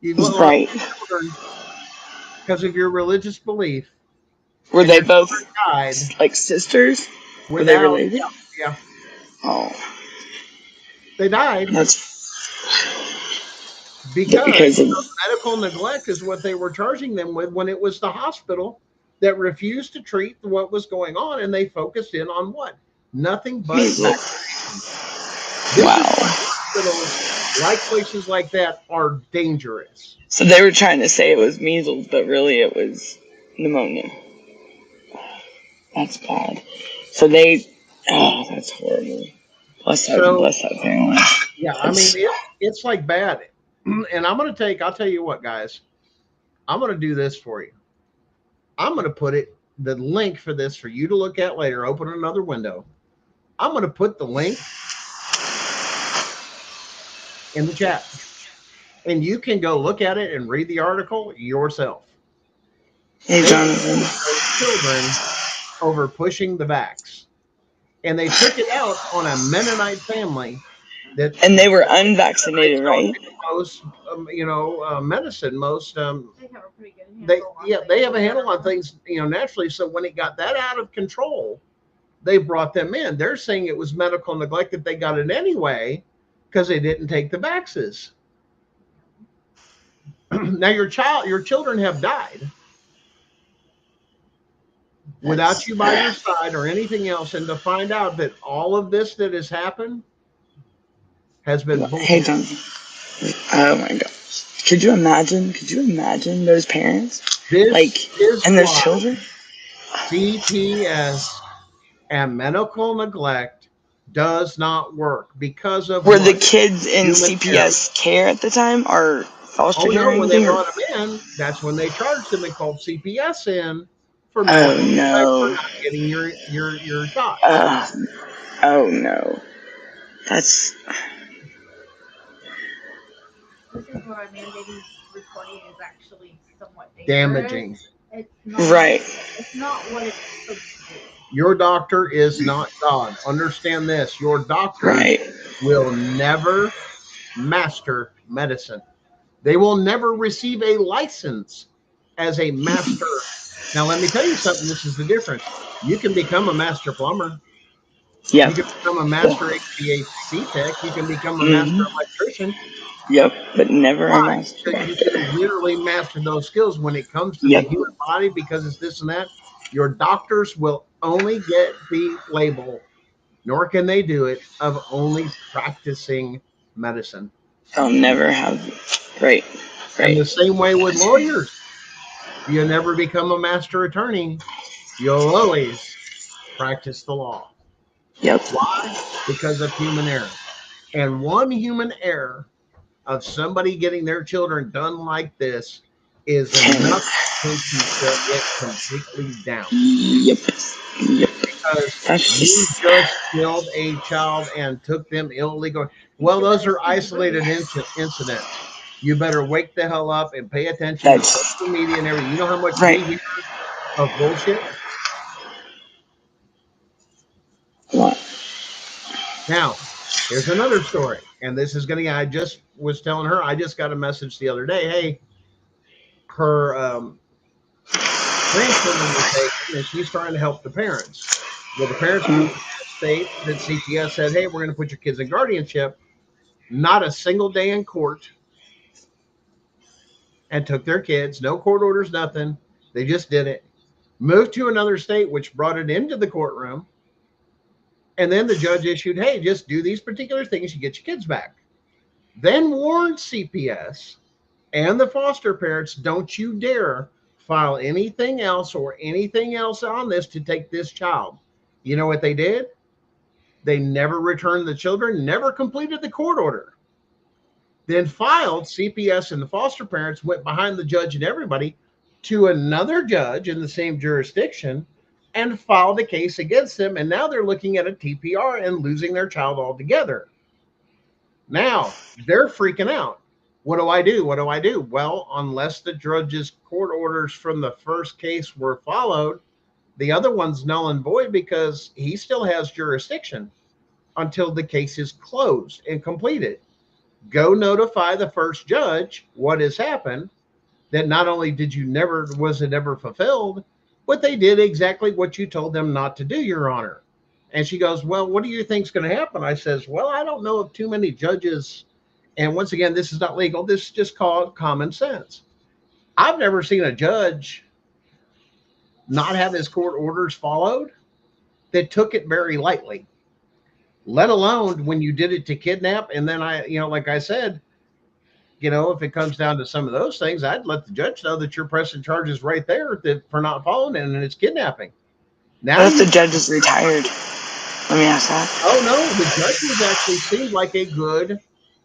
[SPEAKER 2] You've lost
[SPEAKER 3] Right.
[SPEAKER 2] children because of your religious belief,
[SPEAKER 3] Were
[SPEAKER 2] and
[SPEAKER 3] they
[SPEAKER 2] your
[SPEAKER 3] both
[SPEAKER 2] children died
[SPEAKER 3] like sisters? Were they
[SPEAKER 2] without,
[SPEAKER 3] related?
[SPEAKER 2] yeah,
[SPEAKER 3] Oh,
[SPEAKER 2] they died
[SPEAKER 3] that's
[SPEAKER 2] because
[SPEAKER 3] because of
[SPEAKER 2] medical neglect is what they were charging them with, when it was the hospital that refused to treat what was going on, and they focused in on what? Nothing but
[SPEAKER 3] measles.
[SPEAKER 2] vaccinations. This is why
[SPEAKER 3] Wow.
[SPEAKER 2] hospitals, like places like that, are dangerous.
[SPEAKER 3] So they were trying to say it was measles, but really it was pneumonia. That's bad. So they, oh, that's horrible.
[SPEAKER 2] So
[SPEAKER 3] Bless that family.
[SPEAKER 2] yeah, I mean
[SPEAKER 3] That's
[SPEAKER 2] it's like bad. And I'll tell you what, guys, I'm gonna do this for you. I'm gonna put the link for this for you to look at later. Open another window. I'm gonna put the link in the chat, and you can go look at it and read the article yourself.
[SPEAKER 3] hey
[SPEAKER 2] They
[SPEAKER 3] Jonathan.
[SPEAKER 2] killed those children over pushing the vax, and they took it out on a Mennonite family that
[SPEAKER 3] And they were
[SPEAKER 2] Mennonites
[SPEAKER 3] unvaccinated,
[SPEAKER 2] don't
[SPEAKER 3] right?
[SPEAKER 2] do most, medicine. Most
[SPEAKER 4] They have a pretty good
[SPEAKER 2] they
[SPEAKER 4] handle on
[SPEAKER 2] yeah
[SPEAKER 4] things.
[SPEAKER 2] they have a handle on things, naturally. So when it got that out of control, they brought them in. They're saying it was medical neglect, that they got it anyway because they didn't take the vaxes. Now your children have died without
[SPEAKER 3] That's
[SPEAKER 2] you by your side or anything else, and to find out that all of this that has happened has been
[SPEAKER 3] hey
[SPEAKER 2] bullshit.
[SPEAKER 3] Jonathan. Oh my gosh. Could you imagine? Could you imagine those parents?
[SPEAKER 2] This
[SPEAKER 3] Like,
[SPEAKER 2] is
[SPEAKER 3] and those
[SPEAKER 2] why
[SPEAKER 3] children?
[SPEAKER 2] CPS and medical neglect does not work, because of
[SPEAKER 3] Were the
[SPEAKER 2] what?
[SPEAKER 3] kids in
[SPEAKER 2] Human error.
[SPEAKER 3] CPS care at the time, or
[SPEAKER 2] Oh
[SPEAKER 3] foster care or
[SPEAKER 2] no, when they
[SPEAKER 3] anything? Or,
[SPEAKER 2] brought them in, that's when they charged them and called CPS in for
[SPEAKER 3] oh
[SPEAKER 2] medical neglect for
[SPEAKER 3] no.
[SPEAKER 2] not getting your shot.
[SPEAKER 3] Uh, oh no. That's
[SPEAKER 4] This is what I'm mandating. Recording is actually somewhat dangerous.
[SPEAKER 2] Damaging.
[SPEAKER 4] It's not.
[SPEAKER 3] right.
[SPEAKER 4] It's not what it's supposed to do.
[SPEAKER 2] Your doctor is not God. Understand this. Your doctors
[SPEAKER 3] Right.
[SPEAKER 2] will never master medicine. They will never receive a license as a master. Now, let me tell you something. This is the difference. You can become a master plumber.
[SPEAKER 3] Yep.
[SPEAKER 2] You can become a master HVAC tech. You can become a master
[SPEAKER 3] hmm
[SPEAKER 2] electrician.
[SPEAKER 3] Yep. But never a
[SPEAKER 2] Why?
[SPEAKER 3] master
[SPEAKER 2] Because you
[SPEAKER 3] doctor.
[SPEAKER 2] can literally master those skills when it comes to the
[SPEAKER 3] Yep.
[SPEAKER 2] human body, because it's this and that. Your doctors will only get the label, nor can they do it, of only practicing medicine.
[SPEAKER 3] I'll never have. Right.
[SPEAKER 2] And
[SPEAKER 3] Right.
[SPEAKER 2] the same way with lawyers. You never become a master attorney. You'll always practice the law.
[SPEAKER 3] Yep.
[SPEAKER 2] Why? Because of human error. And one human error of somebody getting their children done like this is
[SPEAKER 3] Can.
[SPEAKER 2] enough to shut it completely down.
[SPEAKER 3] Yep. Yep.
[SPEAKER 2] Because
[SPEAKER 3] That's
[SPEAKER 2] you
[SPEAKER 3] just.
[SPEAKER 2] just killed a child and took them illegal. Well, those are isolated incidents. You better wake the hell up and pay attention to
[SPEAKER 3] That's
[SPEAKER 2] social media and everything. You know how much
[SPEAKER 3] right.
[SPEAKER 2] we hear of bullshit?
[SPEAKER 3] What?
[SPEAKER 2] Now, here's another story. And this is going to, I just was telling her, I just got a message the other day. Hey, her grandchildren were taken and she's trying to help the parents. Well, the parents moved to that state that CPS said, hey, we're going to put your kids in guardianship. Not a single day in court, and took their kids. No court orders, nothing. They just did it. Moved to another state, which brought it into the courtroom. And then the judge issued, hey, just do these particular things, you get your kids back. Then warned CPS and the foster parents, don't you dare file anything else or anything else on this to take this child. You know what they did? They never returned the children, never completed the court order. Then filed, CPS and the foster parents went behind the judge and everybody to another judge in the same jurisdiction and filed a case against them. And now they're looking at a TPR and losing their child altogether. Now they're freaking out. What do I do? What do I do? Well, unless the judge's court orders from the first case were followed, the other one's null and void because he still has jurisdiction until the case is closed and completed. Go notify the first judge what has happened, that not only did you never, was it ever fulfilled, but they did exactly what you told them not to do, Your Honor. And she goes, well, what do you think's going to happen? I says, well, I don't know of too many judges. And once again, this is not legal. This is just called common sense. I've never seen a judge not have his court orders followed that took it very lightly, let alone when you did it to kidnap. And then like I said, if it comes down to some of those things, I'd let the judge know that you're pressing charges right there for not following it, and it's kidnapping. Now
[SPEAKER 3] What if
[SPEAKER 2] you,
[SPEAKER 3] the judge is retired? Let me ask that.
[SPEAKER 2] oh no, the judge was actually seemed like a good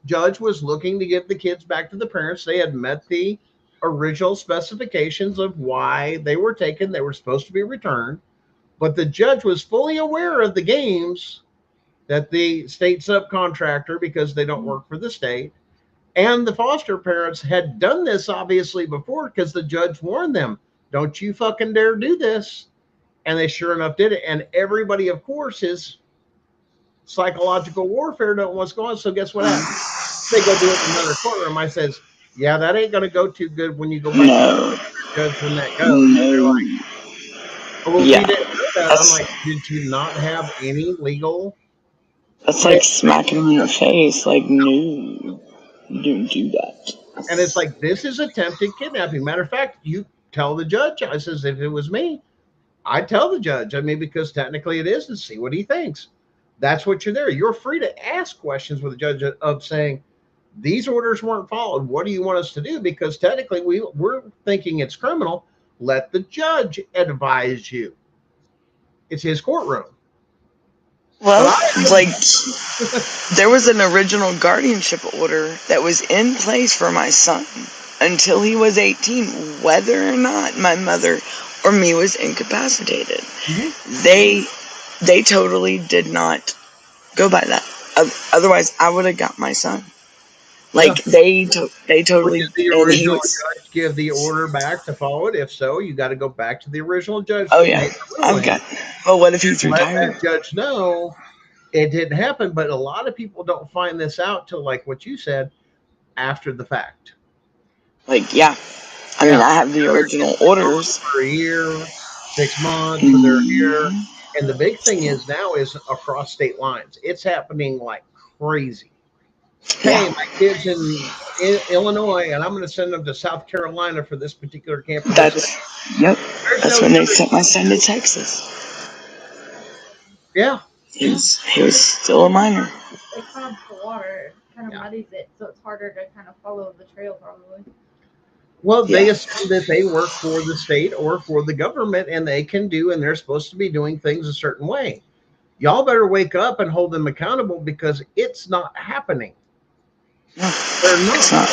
[SPEAKER 2] judge, was looking to give the kids back to the parents. They had met the original specifications of why they were taken. They were supposed to be returned, but the judge was fully aware of the games that the state subcontractor, because they don't work for the state, and the foster parents had done this obviously before, because the judge warned them, don't you fucking dare do this. And they sure enough did it. And everybody, of course, is psychological warfare, don't know what's going on. So guess what happens? They go do it in another courtroom. I says, yeah, that ain't going to go too good when you go back to
[SPEAKER 3] No.
[SPEAKER 2] judge when that goes. And they're
[SPEAKER 3] No.
[SPEAKER 2] like, oh, well, we
[SPEAKER 3] Yeah.
[SPEAKER 2] didn't know that. I'm
[SPEAKER 3] That's
[SPEAKER 2] like, did you not have any legal?
[SPEAKER 3] that's like smacking him in the face. Like, no, you don't do that.
[SPEAKER 2] And it's like, this is attempted kidnapping. Matter of fact, you tell the judge. I says, if it was me, I tell the judge. I mean, because technically it is, and see what he thinks. That's what you're there. You're free to ask questions with the judge of saying, these orders weren't followed. What do you want us to do? Because technically we're thinking it's criminal. Let the judge advise you. It's his courtroom. But
[SPEAKER 3] Well, like,
[SPEAKER 2] I
[SPEAKER 3] there was an original guardianship order that was in place for my son until he was 18, whether or not my mother or me was incapacitated.
[SPEAKER 2] Mhm.
[SPEAKER 3] They totally did not go by that. Otherwise, I would have got my son.
[SPEAKER 2] Yeah.
[SPEAKER 3] Like they
[SPEAKER 2] Well, did
[SPEAKER 3] totally,
[SPEAKER 2] the
[SPEAKER 3] and he
[SPEAKER 2] original
[SPEAKER 3] was.
[SPEAKER 2] judge give the order back to follow it? If so, you got to go back to the original judge
[SPEAKER 3] Oh
[SPEAKER 2] that
[SPEAKER 3] yeah,
[SPEAKER 2] made the
[SPEAKER 3] I've
[SPEAKER 2] ruling
[SPEAKER 3] got. Well, what if
[SPEAKER 2] and
[SPEAKER 3] he's
[SPEAKER 2] let
[SPEAKER 3] retired?
[SPEAKER 2] that judge know it didn't happen. But a lot of people don't find this out till, like what you said, after the fact.
[SPEAKER 3] Like, yeah, I mean,
[SPEAKER 2] Yeah,
[SPEAKER 3] I have the original orders.
[SPEAKER 2] for a year, 6 months, or they're here.
[SPEAKER 3] Mhm.
[SPEAKER 2] And the big thing is now is across state lines. It's happening like crazy.
[SPEAKER 3] Yeah,
[SPEAKER 2] Hey, my kid's in Illinois, and I'm going to send them to South Carolina for this particular camp for this.
[SPEAKER 3] that's yep.
[SPEAKER 2] There's
[SPEAKER 3] That's
[SPEAKER 2] no
[SPEAKER 3] when they
[SPEAKER 2] judge.
[SPEAKER 3] sent my son to Texas.
[SPEAKER 2] Yeah,
[SPEAKER 3] He was still a minor.
[SPEAKER 4] It clouds the water, it kind of
[SPEAKER 2] yeah.
[SPEAKER 4] muddies it, so it's harder to kind of follow the trail probably.
[SPEAKER 2] Well, they
[SPEAKER 3] Yeah,
[SPEAKER 2] assume that they work for the state or for the government, and they can do, and they're supposed to be doing things a certain way. Y'all better wake up and hold them accountable because it's not happening.
[SPEAKER 3] no,
[SPEAKER 2] They're
[SPEAKER 3] it's
[SPEAKER 2] not,
[SPEAKER 3] not.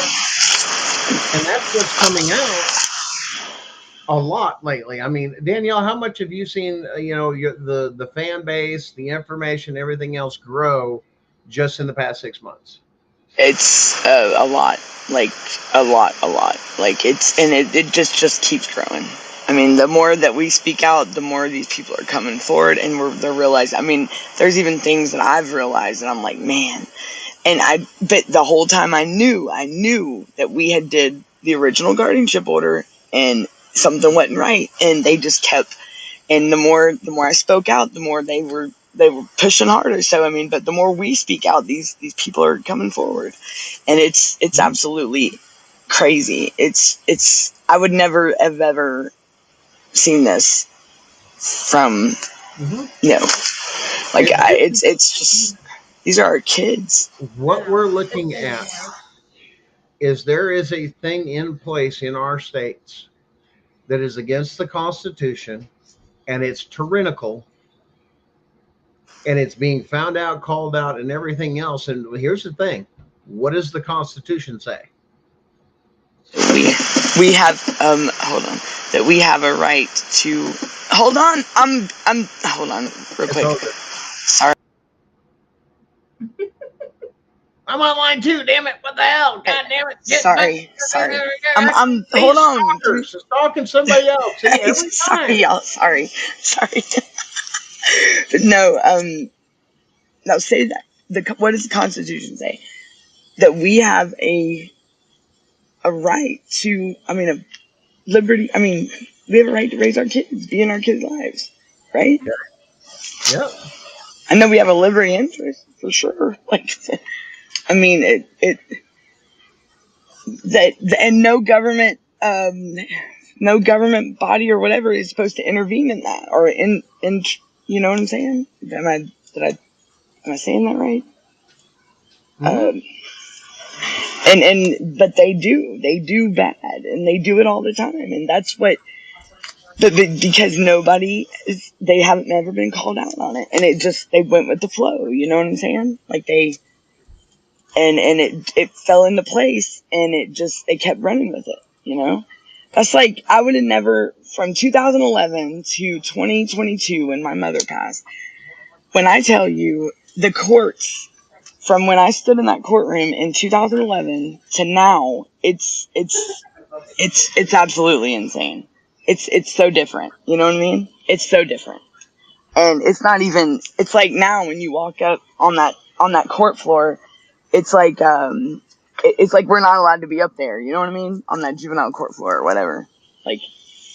[SPEAKER 2] and that's what's coming out a lot lately. I mean, Danielle, how much have you seen? The fan base, the information, everything else grow just in the past 6 months.
[SPEAKER 3] It's a lot, like a lot. Like it just keeps growing. I mean, the more that we speak out, the more these people are coming forward, and they're realizing. I mean, there's even things that I've realized, and I'm like, man. But the whole time I knew that we had did the original guardianship order, and something wasn't right, and they just kept. And the more I spoke out, the more they were pushing harder. So I mean, but the more we speak out, these people are coming forward, and it's
[SPEAKER 2] Mhm.
[SPEAKER 3] absolutely crazy. It's I would never have ever seen this from
[SPEAKER 2] Mhm.
[SPEAKER 3] you know like
[SPEAKER 2] This is
[SPEAKER 3] it's just these are our kids.
[SPEAKER 4] I
[SPEAKER 2] what
[SPEAKER 4] know.
[SPEAKER 2] we're
[SPEAKER 4] It's
[SPEAKER 2] looking
[SPEAKER 4] getting
[SPEAKER 2] at
[SPEAKER 4] worse.
[SPEAKER 2] is there is a thing in place in our states that is against the Constitution, and it's tyrannical, and it's being found out, called out, and everything else. And here's the thing: what does the Constitution say?
[SPEAKER 3] We have hold on, that we have a right to hold on. I'm hold on real
[SPEAKER 2] It's
[SPEAKER 3] quick.
[SPEAKER 2] all good.
[SPEAKER 3] Sorry.
[SPEAKER 2] I'm on line two. Damn it! What the hell? God damn it! Get back!
[SPEAKER 3] Sorry. I'm
[SPEAKER 2] See,
[SPEAKER 3] hold on.
[SPEAKER 2] stalkers, stalking somebody else. See, every
[SPEAKER 3] Sorry,
[SPEAKER 2] time.
[SPEAKER 3] y'all. Sorry. No, no. Say that. What does the Constitution say? That we have a right to. I mean, a liberty. I mean, we have a right to raise our kids, be in our kids' lives, right?
[SPEAKER 2] Yeah. Yep.
[SPEAKER 3] I know we have a liberty interest for sure. Like, I mean, it that and no government body or whatever is supposed to intervene in that or in you know what I'm saying? Am I saying that right?
[SPEAKER 2] Mm-hmm.
[SPEAKER 3] Um, and but they do bad, and they do it all the time, and that's what. But because they haven't never been called out on it, and they went with the flow. You know what I'm saying? Like it fell into place, and they kept running with it. You know, that's like I would have never from 2011 to 2022 when my mother passed. When I tell you the courts from when I stood in that courtroom in 2011 to now, it's absolutely insane. It's so different. You know what I mean? It's so different. And it's not even it's like now when you walk up on that court floor, it's like it's like we're not allowed to be up there, you know what I mean? On that juvenile court floor or whatever. Like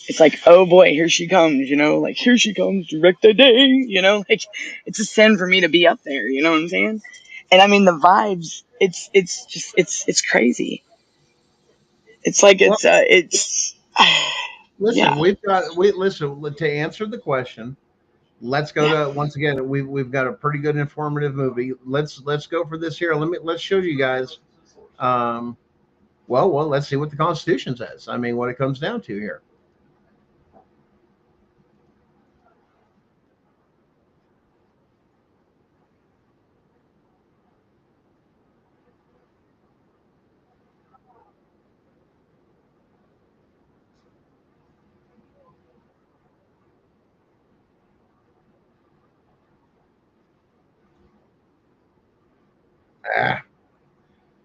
[SPEAKER 3] it's like, oh boy, here she comes, like here she comes, direct the day, like it's a sin for me to be up there, you know what I'm saying? And I mean the vibes, it's just it's crazy. It's like
[SPEAKER 2] Well,
[SPEAKER 3] it's
[SPEAKER 2] listen,
[SPEAKER 3] yeah.
[SPEAKER 2] we listen to answer the question. Let's go
[SPEAKER 3] Yeah.
[SPEAKER 2] to once again. We've got a pretty good informative movie. Let's go for this here. Let's show you guys. Um, well, let's see what the Constitution says. I mean, what it comes down to here.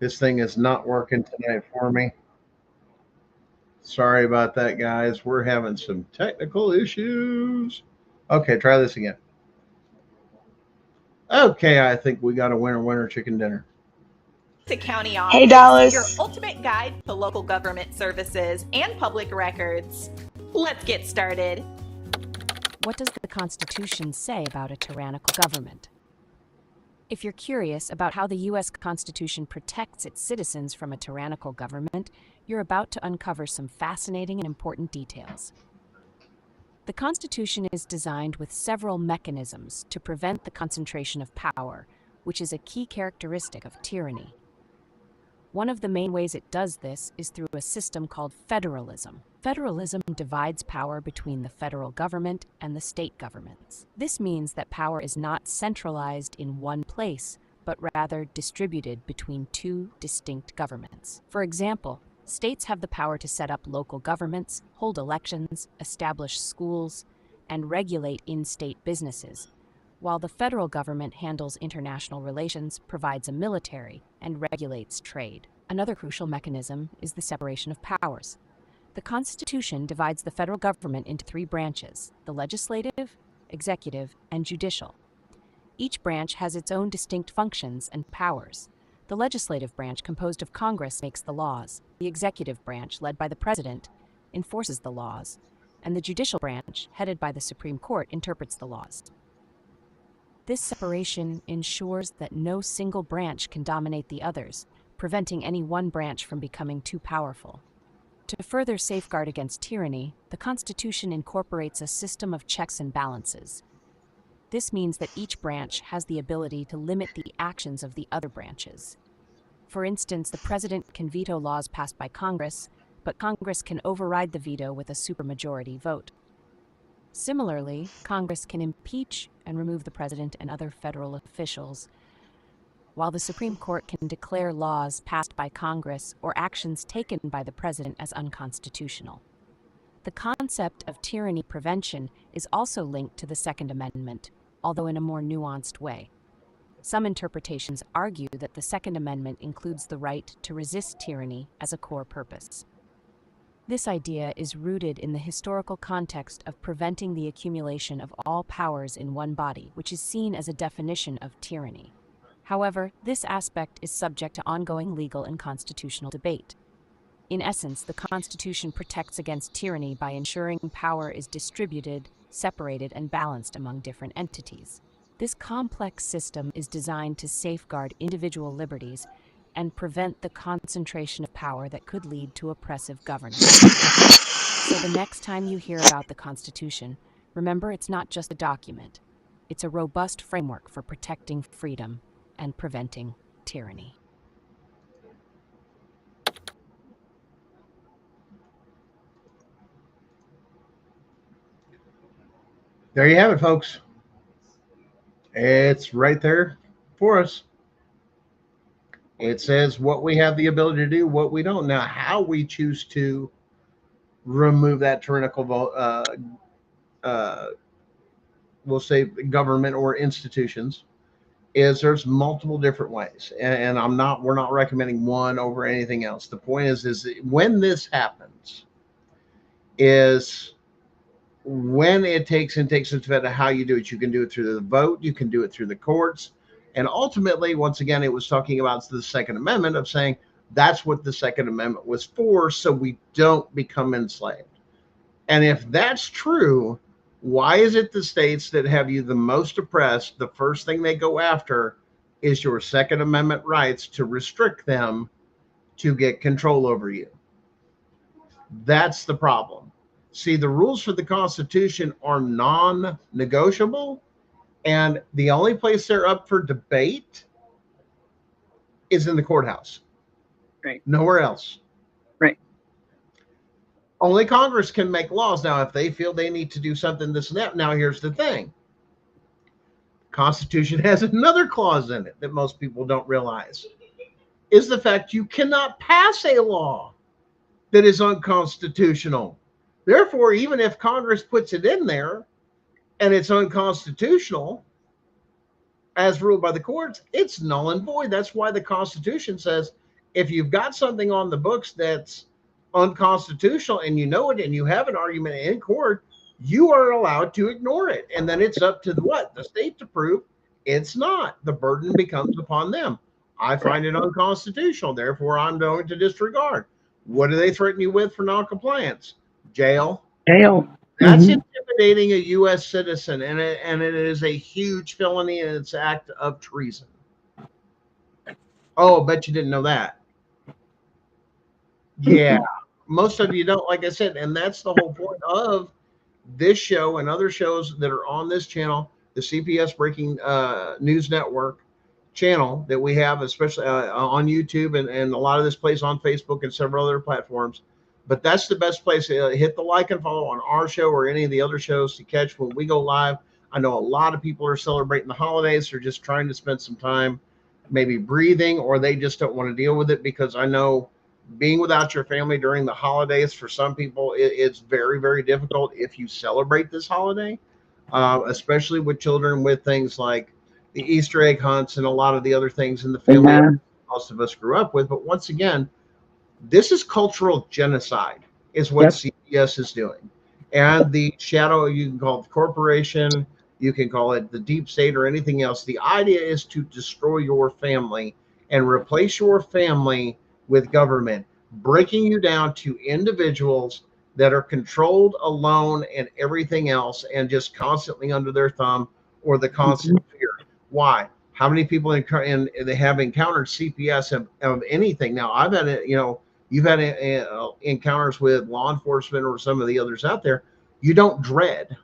[SPEAKER 2] This thing is not working tonight for me. Sorry about that, guys. We're having some technical issues. Okay, try this again. Okay, I think we got a winner chicken dinner.
[SPEAKER 5] To County
[SPEAKER 3] Hey,
[SPEAKER 5] Office,
[SPEAKER 3] Dallas.
[SPEAKER 5] your ultimate guide to local government services and public records. Let's get started.
[SPEAKER 6] What does the Constitution say about a tyrannical government? If you're curious about how the U.S. Constitution protects its citizens from a tyrannical government, you're about to uncover some fascinating and important details. The Constitution is designed with several mechanisms to prevent the concentration of power, which is a key characteristic of tyranny. One of the main ways it does this is through a system called federalism. Federalism divides power between the federal government and the state governments. This means that power is not centralized in one place, but rather distributed between two distinct governments. For example, states have the power to set up local governments, hold elections, establish schools, and regulate in-state businesses, while the federal government handles international relations, provides a military, and regulates trade. Another crucial mechanism is the separation of powers. The Constitution divides the federal government into three branches: the legislative, executive, and judicial. Each branch has its own distinct functions and powers. The legislative branch, composed of Congress, makes the laws. The executive branch, led by the president, enforces the laws. And the judicial branch, headed by the Supreme Court, interprets the laws. This separation ensures that no single branch can dominate the others, preventing any one branch from becoming too powerful. To further safeguard against tyranny, the Constitution incorporates a system of checks and balances. This means that each branch has the ability to limit the actions of the other branches. For instance, the president can veto laws passed by Congress, but Congress can override the veto with a supermajority vote. Similarly, Congress can impeach and remove the president and other federal officials, while the Supreme Court can declare laws passed by Congress or actions taken by the president as unconstitutional. The concept of tyranny prevention is also linked to the Second Amendment, although in a more nuanced way. Some interpretations argue that the Second Amendment includes the right to resist tyranny as a core purpose. This idea is rooted in the historical context of preventing the accumulation of all powers in one body, which is seen as a definition of tyranny. However, this aspect is subject to ongoing legal and constitutional debate. In essence, the Constitution protects against tyranny by ensuring power is distributed, separated, and balanced among different entities. This complex system is designed to safeguard individual liberties and prevent the concentration of power that could lead to oppressive governance. So the next time you hear about the Constitution, remember it's not just a document. It's a robust framework for protecting freedom and preventing tyranny.
[SPEAKER 2] There you have it, folks. It's right there for us. It says what we have the ability to do, what we don't. Now, how we choose to remove that tyrannical, we'll say government or institutions, is there's multiple different ways. And we're not recommending one over anything else. The point is when this happens, is when it takes into effect how you do it. You can do it through the vote, you can do it through the courts. And ultimately, once again, it was talking about the Second Amendment, of saying that's what the Second Amendment was for, so we don't become enslaved. And if that's true, why is it the states that have you the most oppressed, the first thing they go after is your Second Amendment rights to restrict them to get control over you? That's the problem. See, the rules for the Constitution are non-negotiable, and the only place they're up for debate is in the courthouse.
[SPEAKER 3] Right.
[SPEAKER 2] Nowhere else.
[SPEAKER 3] Right.
[SPEAKER 2] Only Congress can make laws. Now, if they feel they need to do something, this and that. Now, here's the thing. The Constitution has another clause in it that most people don't realize, is the fact you cannot pass a law that is unconstitutional. Therefore, even if Congress puts it in there and it's unconstitutional, as ruled by the courts, it's null and void. That's why the Constitution says If you've got something on the books that's unconstitutional and you know it and you have an argument in court, you are allowed to ignore it. And then it's up to the state to prove it's not. The burden becomes upon them. I find it unconstitutional, therefore I'm going to disregard. What do they threaten you with for noncompliance? Jail.
[SPEAKER 3] Jail.
[SPEAKER 2] That's intimidating a U.S. citizen, and it is a huge felony, and it's an act of treason. Oh, I bet you didn't know that. Yeah, most of you don't, like I said, and that's the whole point of this show and other shows that are on this channel, the CPS Breaking News Network channel that we have, especially on YouTube, and a lot of this plays on Facebook and several other platforms. But that's the best place. Hit the like and follow on our show or any of the other shows to catch when we go live. I know a lot of people are celebrating the holidays. They're just trying to spend some time maybe breathing, or they just don't want to deal with it, because I know being without your family during the holidays, for some people, it's very, very difficult if you celebrate this holiday, especially with children, with things like the Easter egg hunts and a lot of the other things in the family that most of us grew up with. But once again, this is cultural genocide, is what CPS is doing. And the shadow, you can call it the corporation, you can call it the deep state or anything else. The idea is to destroy your family and replace your family with government, breaking you down to individuals that are controlled, alone, and everything else, and just constantly under their thumb or the constant fear. Why? How many people they have encountered CPS of anything? Now, I've had it, you've had encounters with law enforcement or some of the others out there. You don't dread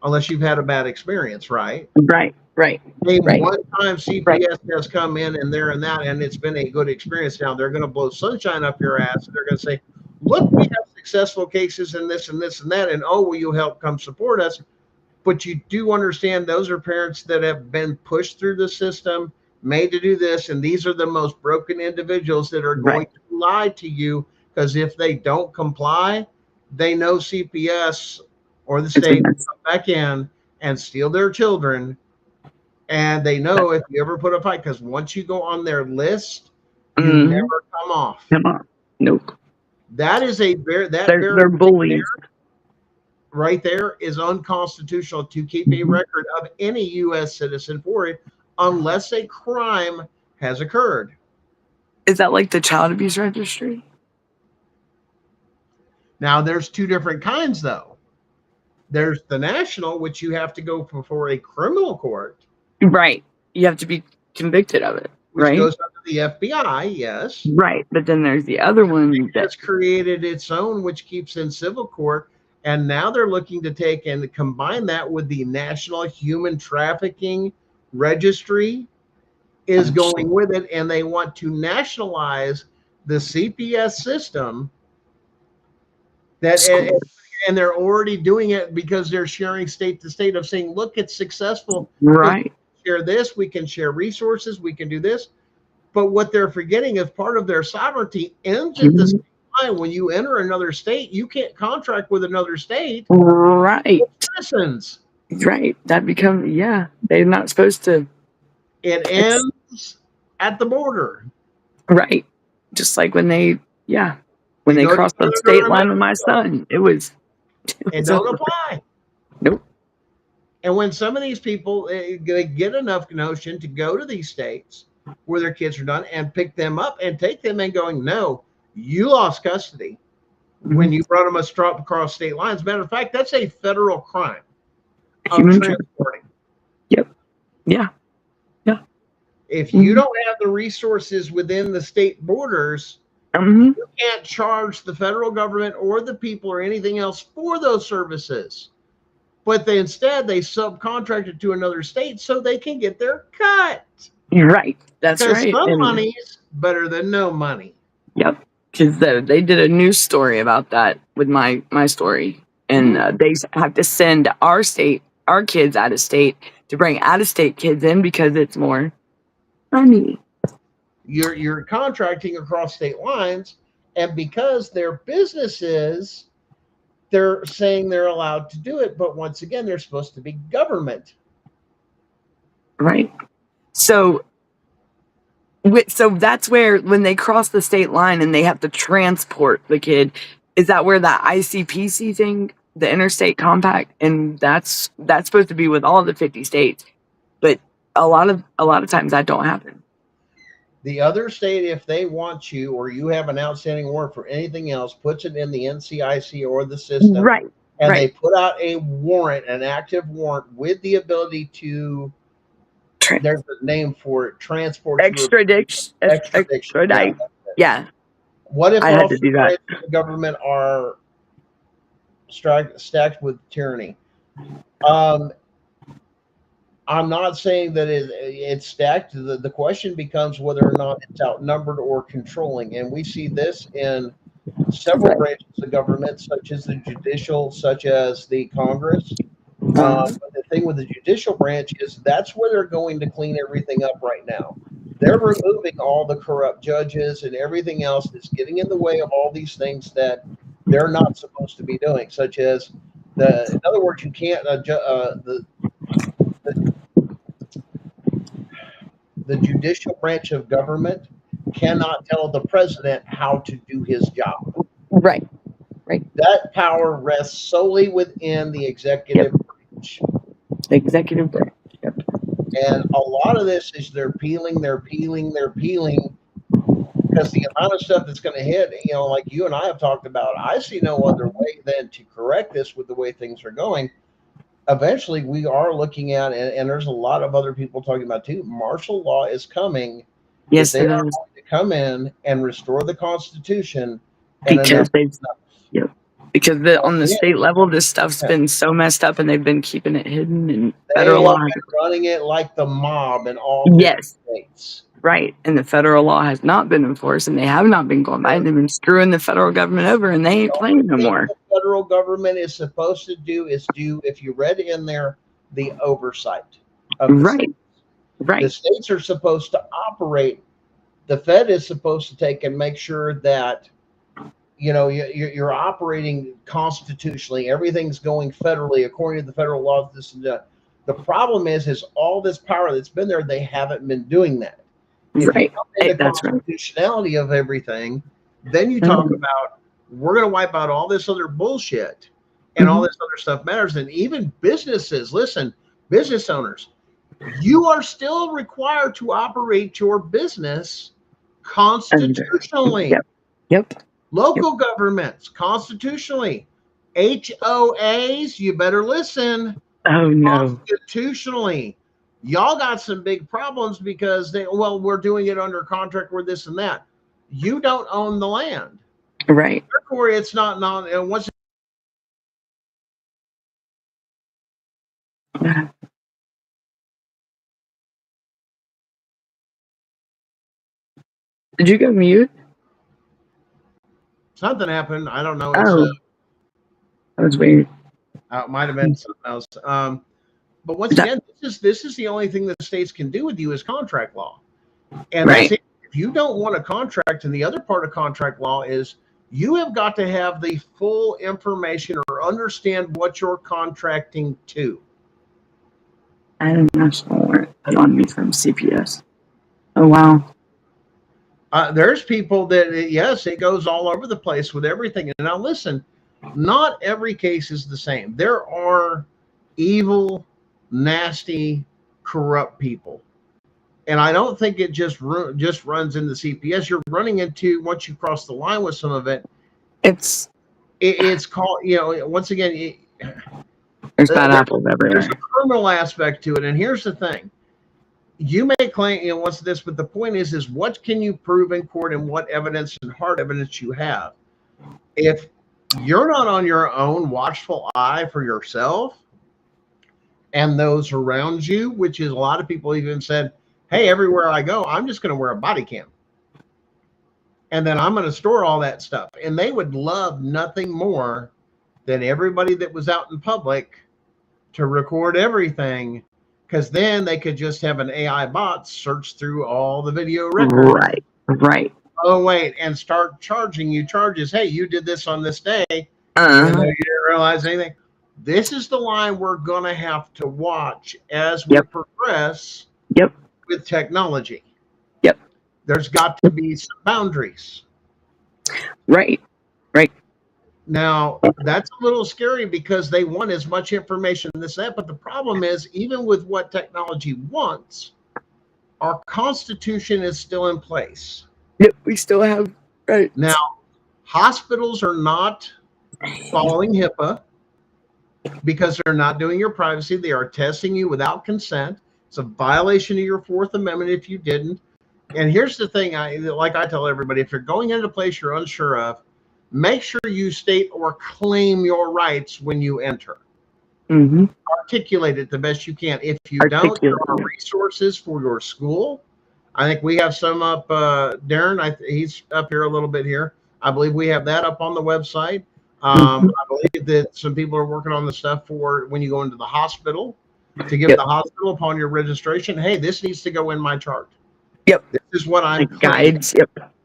[SPEAKER 2] unless you've had a bad experience, right?
[SPEAKER 3] Right.
[SPEAKER 2] One time CPS has come in and there and that, and it's been a good experience. Now they're going to blow sunshine up your ass, and they're going to say, look, we have successful cases in this and this and that, and oh, will you help come support us? But you do understand those are parents that have been pushed through the system, made to do this, and these are the most broken individuals that are going to lie to you, because if they don't comply, they know CPS or the state will come back in and steal their children. And they know if you ever put a fight, because once you go on their list, you never come off.
[SPEAKER 3] Nope.
[SPEAKER 2] That is
[SPEAKER 3] they're bullies.
[SPEAKER 2] Right there is unconstitutional to keep a record of any U.S. citizen for it, unless a crime has occurred.
[SPEAKER 3] Is that like the child abuse registry?
[SPEAKER 2] Now, there's two different kinds, though. There's the national, which you have to go before a criminal court.
[SPEAKER 3] Right. You have to be convicted of it.
[SPEAKER 2] Which goes under the FBI, yes.
[SPEAKER 3] Right. But then there's the other one
[SPEAKER 2] that's created its own, which keeps in civil court. And now they're looking to take and combine that with the National Human Trafficking Registry is going with it. And they want to nationalize the CPS system. And they're already doing it because they're sharing state to state of saying, look, it's successful.
[SPEAKER 3] Right.
[SPEAKER 2] We can share this, we can share resources, we can do this. But what they're forgetting is part of their sovereignty ends at the same time. When you enter another state, you can't contract with another state.
[SPEAKER 3] Right.
[SPEAKER 2] Citizens.
[SPEAKER 3] Right. That becomes, they're not supposed to.
[SPEAKER 2] It ends at the border.
[SPEAKER 3] Right. Just like when they crossed the state line with my son. It
[SPEAKER 2] don't apply.
[SPEAKER 3] Nope.
[SPEAKER 2] And when some of these people get enough notion to go to these states where their kids are done and pick them up and take them and going, no, you lost custody when you brought them across state lines. Matter of fact, that's a federal crime of transporting.
[SPEAKER 3] Yep. Yeah.
[SPEAKER 2] If you don't have the resources within the state borders, you can't charge the federal government or the people or anything else for those services. But instead they subcontract it to another state so they can get their cut.
[SPEAKER 3] Right. That's right.
[SPEAKER 2] Some money's better than no money.
[SPEAKER 3] Yep. Because they did a news story about that with my story. And they have to send our kids out of state to bring out of state kids in because it's more money.
[SPEAKER 2] You're contracting across state lines, and because they're businesses, they're saying they're allowed to do it. But once again, they're supposed to be government.
[SPEAKER 3] Right. So So that's where, when they cross the state line and they have to transport the kid, is that where that ICPC thing, the interstate compact, and that's supposed to be with all the 50 states, but a lot of times that don't happen.
[SPEAKER 2] The other state, if they want you or you have an outstanding warrant for anything else, puts it in the NCIC or the system,
[SPEAKER 3] Right.
[SPEAKER 2] and
[SPEAKER 3] right.
[SPEAKER 2] they put out a warrant, an active warrant with the ability to, there's a name for it, transport you.
[SPEAKER 3] Extradite. Yeah.
[SPEAKER 2] What if
[SPEAKER 3] I had
[SPEAKER 2] all
[SPEAKER 3] to
[SPEAKER 2] three
[SPEAKER 3] do that.
[SPEAKER 2] branches of the government are stacked with tyranny? I'm not saying that it's stacked. The question becomes whether or not it's outnumbered or controlling. And we see this in several
[SPEAKER 3] Right.
[SPEAKER 2] branches of government, such as the judicial, such as the Congress.
[SPEAKER 3] Uh-huh.
[SPEAKER 2] But the thing with the judicial branch is that's where they're going to clean everything up right now. They're removing all the corrupt judges and everything else that's getting in the way of all these things that they're not supposed to be doing, such as in other words, you can't the judicial branch of government cannot tell the president how to do his job.
[SPEAKER 3] Right.
[SPEAKER 2] That power rests solely within the executive branch.
[SPEAKER 3] Executive branch. Yep.
[SPEAKER 2] And a lot of this is they're peeling because the amount of stuff that's going to hit, like you and I have talked about, I see no other way than to correct this with the way things are going. Eventually, we are looking at, and there's a lot of other people talking about too, martial law is coming.
[SPEAKER 3] Yes,
[SPEAKER 2] they are going to come in and restore the Constitution.
[SPEAKER 3] Because on the state level, this stuff's been so messed up, and they've been keeping it hidden. And federal law
[SPEAKER 2] been running it like the mob in all states.
[SPEAKER 3] Right, and the federal law has not been enforced, and they have not been going by, and they've been screwing the federal government over, and they ain't playing no more.
[SPEAKER 2] The federal government is supposed to do, if you read in there, the oversight of the states.
[SPEAKER 3] Right.
[SPEAKER 2] The states are supposed to operate. The Fed is supposed to take and make sure that you're operating constitutionally. Everything's going federally according to the federal laws. The problem is all this power that's been there, they haven't been doing that. If you come in the constitutionality of everything, then you talk about we're going to wipe out all this other bullshit and all this other stuff matters. And even businesses, listen, business owners, you are still required to operate your business constitutionally.
[SPEAKER 3] Yep.
[SPEAKER 2] Local governments, constitutionally. HOAs, you better listen.
[SPEAKER 3] Oh, no.
[SPEAKER 2] Constitutionally. Y'all got some big problems because we're doing it under contract or this and that. You don't own the land.
[SPEAKER 3] Right.
[SPEAKER 2] Therefore, it's not and once.
[SPEAKER 3] Did you go mute?
[SPEAKER 2] Something happened. I don't know.
[SPEAKER 3] That was weird.
[SPEAKER 2] It might have been something else. But once again, this is the only thing that the states can do with you is contract law. And that's it. If you don't want a contract, and the other part of contract law is you have got to have the full information or understand what you're contracting to.
[SPEAKER 3] I had a national warrant put on me from CPS. Oh, wow.
[SPEAKER 2] There's people that, yes, it goes all over the place with everything. And now listen, not every case is the same. There are evil, nasty, corrupt people. And I don't think it just runs into CPS. You're running into, once you cross the line with some of it, it's called, once again,
[SPEAKER 3] there's bad apples everywhere.
[SPEAKER 2] There's a criminal aspect to it. And here's the thing. You may claim, what's this, but the point is what can you prove in court and what evidence and hard evidence you have? If you're not on your own watchful eye for yourself and those around you, which is a lot of people even said, hey, everywhere I go, I'm just going to wear a body cam. And then I'm going to store all that stuff. And they would love nothing more than everybody that was out in public to record everything, because then they could just have an AI bot search through all the video records.
[SPEAKER 3] Right.
[SPEAKER 2] Oh, wait, and start charging you charges. Hey, you did this on this day. You didn't realize anything. This is the line we're going to have to watch as we progress with technology. there's got to be some boundaries.
[SPEAKER 3] Right.
[SPEAKER 2] Now, that's a little scary because they want as much information as that. But the problem is, even with what technology wants, our Constitution is still in place.
[SPEAKER 3] Yep, we still have right.
[SPEAKER 2] Now, hospitals are not following HIPAA because they're not doing your privacy. They are testing you without consent. It's a violation of your Fourth Amendment if you didn't. And here's the thing, like I tell everybody, if you're going into a place you're unsure of, make sure you state or claim your rights when you enter.
[SPEAKER 3] Mm-hmm.
[SPEAKER 2] Articulate it the best you can. If you don't, there are resources for your school. I think we have some up. Darren, he's up here a little bit here. I believe we have that up on the website. I believe that some people are working on the stuff for when you go into the hospital to give the hospital upon your registration. Hey, this needs to go in my chart.
[SPEAKER 3] Yep.
[SPEAKER 2] This is what I'm
[SPEAKER 3] guides.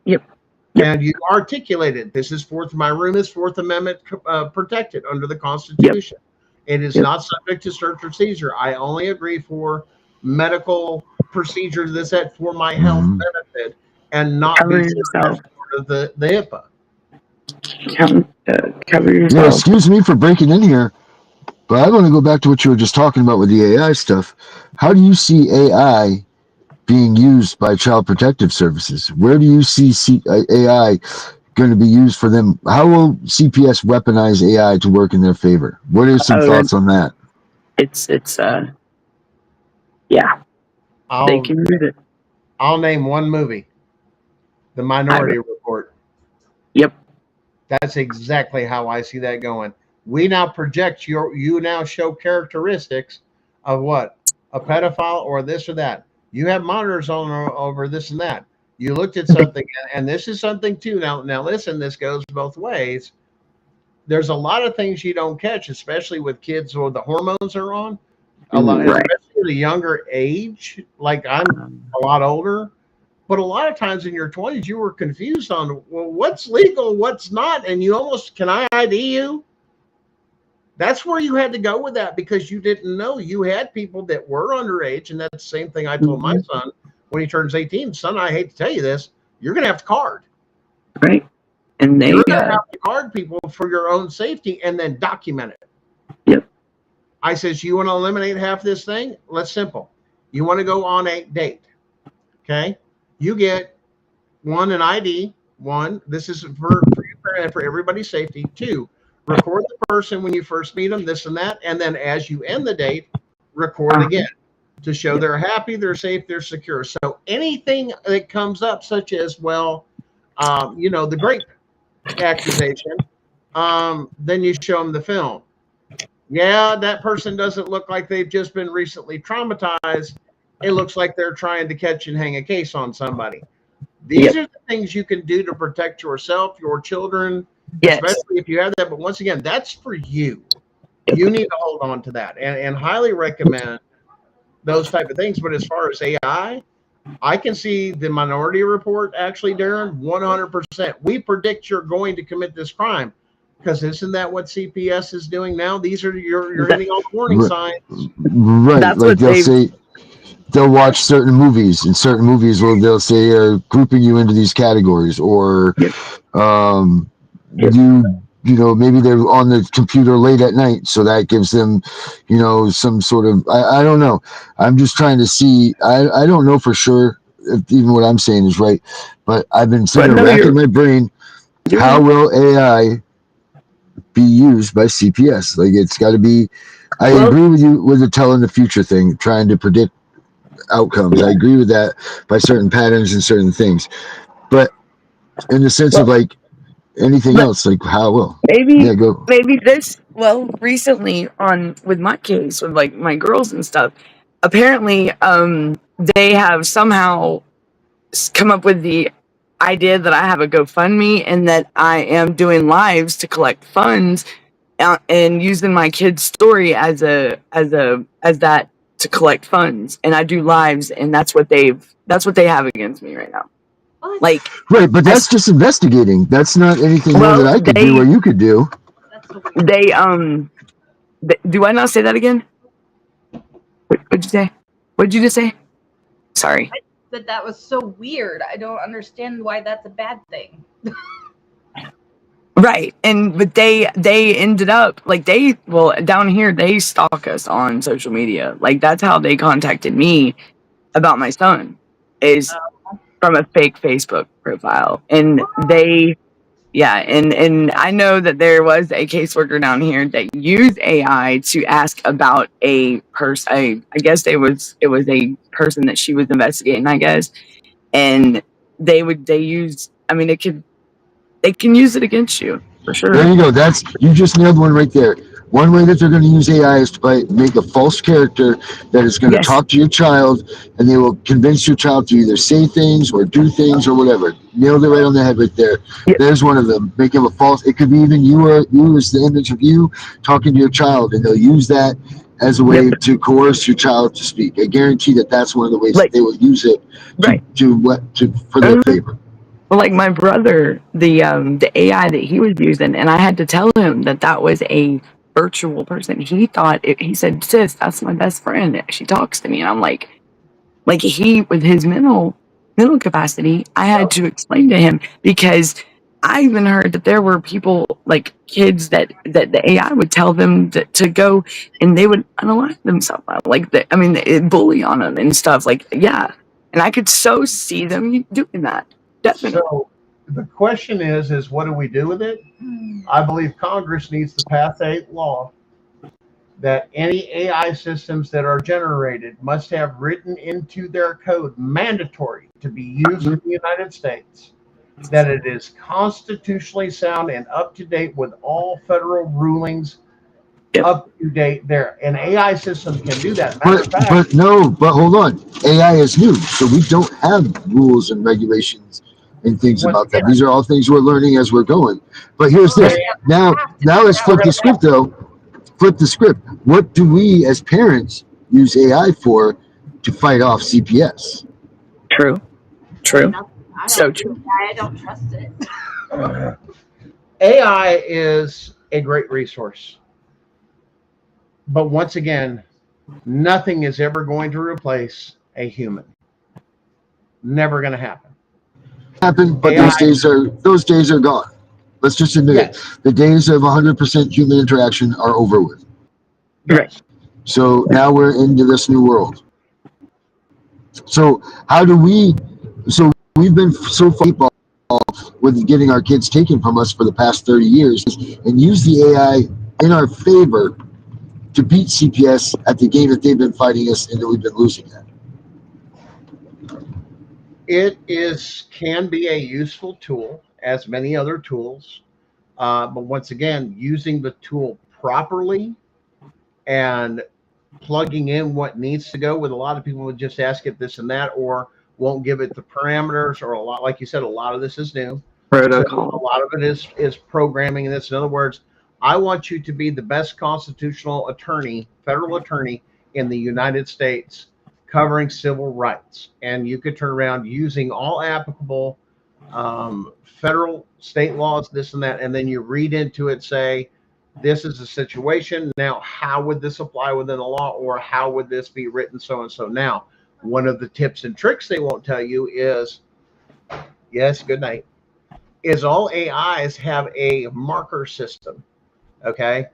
[SPEAKER 3] Yep.
[SPEAKER 2] And you articulate it. This is my room is Fourth Amendment protected under the Constitution. It is not subject to search or seizure. I only agree for medical procedures that's set for my health benefit and not
[SPEAKER 3] Cover
[SPEAKER 2] be
[SPEAKER 3] yourself.
[SPEAKER 2] part of the HIPAA.
[SPEAKER 3] Cover yourself.
[SPEAKER 7] Yeah, excuse me for breaking in here, but I want to go back to what you were just talking about with the AI stuff. How do you see AI being used by Child Protective Services? Where do you see AI going to be used for them? How will CPS weaponize AI to work in their favor? What are some thoughts on that?
[SPEAKER 3] It's yeah. They can use it.
[SPEAKER 2] I'll name one movie, The Minority Report.
[SPEAKER 3] Yep.
[SPEAKER 2] That's exactly how I see that going. We now project you now show characteristics of what? A pedophile or this or that. You have monitors on over this and that. You looked at something, and this is something too. Now listen, this goes both ways. There's a lot of things you don't catch, especially with kids where the hormones are on. A lot, especially at a younger age. Like I'm a lot older, but a lot of times in your 20s, you were confused on, well, what's legal, what's not, and you almost, can I ID you? That's where you had to go with that because you didn't know. You had people that were underage, and that's the same thing I told my son when he turns 18. Son, I hate to tell you this, you're going to have to card.
[SPEAKER 3] Right. And
[SPEAKER 2] you're going to have to card people for your own safety and then document it.
[SPEAKER 3] Yep.
[SPEAKER 2] I says, you want to eliminate half this thing? Let's simple. You want to go on a date. Okay. You get one, an ID. One, this is for everybody's safety. Two, record the person when you first meet them, this and that. And then as you end the date, record again to show they're happy, they're safe, they're secure. So anything that comes up, such as, well, the grape accusation, then you show them the film. Yeah, that person doesn't look like they've just been recently traumatized. It looks like they're trying to catch and hang a case on somebody. These are the things you can do to protect yourself, your children, especially if you have that. But once again, that's for you. You need to hold on to that and highly recommend those type of things. But as far as AI, I can see the Minority Report, actually, Darren, 100%. We predict you're going to commit this crime. Because isn't that what CPS is doing now? These are you're hitting all the warning signs.
[SPEAKER 7] Right. That's like they'll say, they'll watch certain movies, and certain movies where they'll say grouping you into these categories, or maybe they're on the computer late at night, so that gives them, some sort of I don't know. I'm just trying to see. I don't know for sure if even what I'm saying is right, but I've been sitting racking my brain. How will AI be used by CPS? Like, it's got to be. I agree with you with the telling the future thing, trying to predict outcomes. I agree with that by certain patterns and certain things, but in the sense of like anything else, like how will
[SPEAKER 3] maybe this recently with my case with like my girls and stuff, apparently they have somehow come up with the idea that I have a GoFundMe and that I am doing lives to collect funds and using my kid's story as that to collect funds, and I do lives, and that's what they have against me right now. Like,
[SPEAKER 7] right, but that's just investigating. That's not anything more that I could do or you could do.
[SPEAKER 3] Do I not say that again? What'd you say? What'd you just say? Sorry.
[SPEAKER 4] that was so weird. I don't understand why that's a bad thing.
[SPEAKER 3] Right. But they ended up like down here they stalk us on social media. Like that's how they contacted me about my son is from a fake Facebook profile. And I know that there was a caseworker down here that used AI to ask about a person. I guess it was a person that she was investigating, I guess. And they use, I mean, they can use it against you for sure.
[SPEAKER 7] There you go. You just nailed one right there. One way that they're going to use AI is to make a false character that is going to talk to your child, and they will convince your child to either say things or do things or whatever. Nailed it right on the head right there.
[SPEAKER 3] Yep.
[SPEAKER 7] There's one of them. Make him a false. It could be even you as the image of you talking to your child, and they'll use that as a way to coerce your child to speak. I guarantee that's one of the ways that they will use it for their favor.
[SPEAKER 3] Well, like my brother, the AI that he was using, and I had to tell him that was a virtual person. He said, "Sis, that's my best friend. She talks to me," and I'm like he with his mental capacity. I had to explain to him because I even heard that there were people like kids that the AI would tell them to go, and they would unalive themselves. Bully on them and stuff. And I could so see them doing that. Definitely.
[SPEAKER 2] So the question is what do we do with it? I believe Congress needs to pass a law that any AI systems that are generated must have written into their code, mandatory to be used in the United States, that it is constitutionally sound and up to date with all federal rulings. Up to date there. An AI system can do that.
[SPEAKER 7] But hold on. AI is new, so we don't have rules and regulations and things about that. These are all things we're learning as we're going. But here's this. Now let's flip the script though. Flip the script. What do we as parents use AI for to fight off CPS?
[SPEAKER 3] True.
[SPEAKER 4] So true. I don't trust it.
[SPEAKER 2] AI is a great resource. But once again, nothing is ever going to replace a human. Never going to happen.
[SPEAKER 7] But those days are gone. Let's just admit it. The days of 100% human interaction are over with.
[SPEAKER 2] Yes.
[SPEAKER 7] So now we're into this new world. So we've been so far with getting our kids taken from us for the past 30 years and use the AI in our favor to beat CPS at the game that they've been fighting us and that we've been losing at.
[SPEAKER 2] It can be a useful tool, as many other tools, but once again, using the tool properly and plugging in what needs to go. With a lot of people would just ask it this and that, or won't give it the parameters, or a lot, like you said, a lot of this is new.
[SPEAKER 3] Protocol.
[SPEAKER 2] So a lot of it is programming, and this. In other words, I want you to be the best constitutional attorney, federal attorney in the United States, covering civil rights. And you could turn around using all applicable federal, state laws, this and that, and then you read into it, say, this is the situation. Now, how would this apply within the law, or how would this be written so and so? Now, one of the tips and tricks they won't tell you is, yes, good night, is all AIs have a marker system. Okay,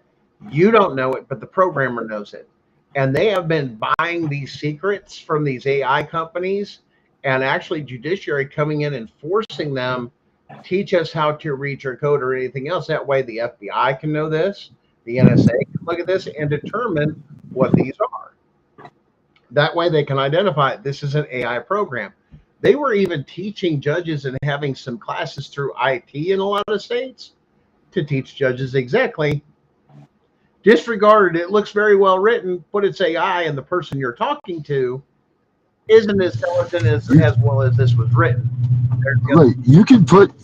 [SPEAKER 2] you don't know it, but the programmer knows it. And they have been buying these secrets from these AI companies, and actually judiciary coming in and forcing them, teach us how to read your code or anything else. That way the FBI can know this, the NSA can look at this and determine what these are. That way they can identify this is an AI program. They were even teaching judges and having some classes through IT in a lot of states to teach judges exactly, disregard it looks very well written, but it's AI, and the person you're talking to isn't as intelligent as well as this was written.
[SPEAKER 7] Right. You can put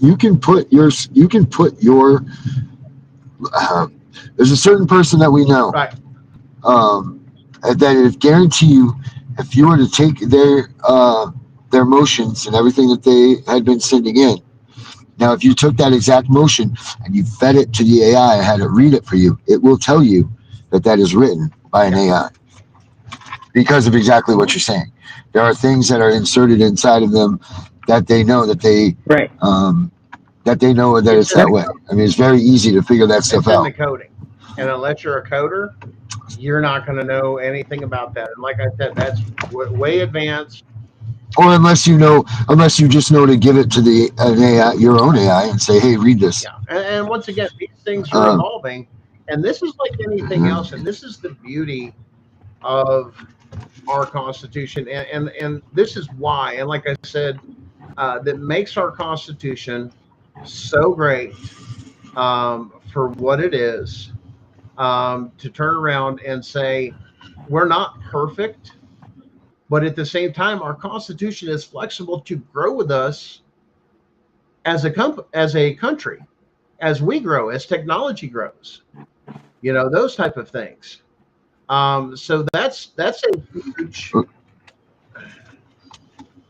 [SPEAKER 7] your there's a certain person that we know,
[SPEAKER 2] right,
[SPEAKER 7] that if guarantee you, if you were to take their motions and everything that they had been sending in, now if you took that exact motion and you fed it to the AI and had it read it for you, it will tell you that is written by an AI. because of exactly what you're saying. There are things that are inserted inside of them that they know that they
[SPEAKER 3] Right.
[SPEAKER 7] that they know that it's that way. I mean, it's very easy to figure that stuff
[SPEAKER 2] It's in the
[SPEAKER 7] out.
[SPEAKER 2] coding, and unless you're a coder, you're not going to know anything about that. And like I said, that's way advanced.
[SPEAKER 7] Or unless you just know to give it to an AI, your own AI, and say, "Hey, read this."
[SPEAKER 2] Yeah, and once again, these things are
[SPEAKER 7] Uh,
[SPEAKER 2] evolving, and this is like anything
[SPEAKER 7] mhm.
[SPEAKER 2] else, and this is the beauty of our Constitution, and this is why, and like I said, that makes our Constitution so great for what it is. To turn around and say we're not perfect, but at the same time, our Constitution is flexible to grow with us as as a country, as we grow, as technology grows. Those type of things. So that's a huge.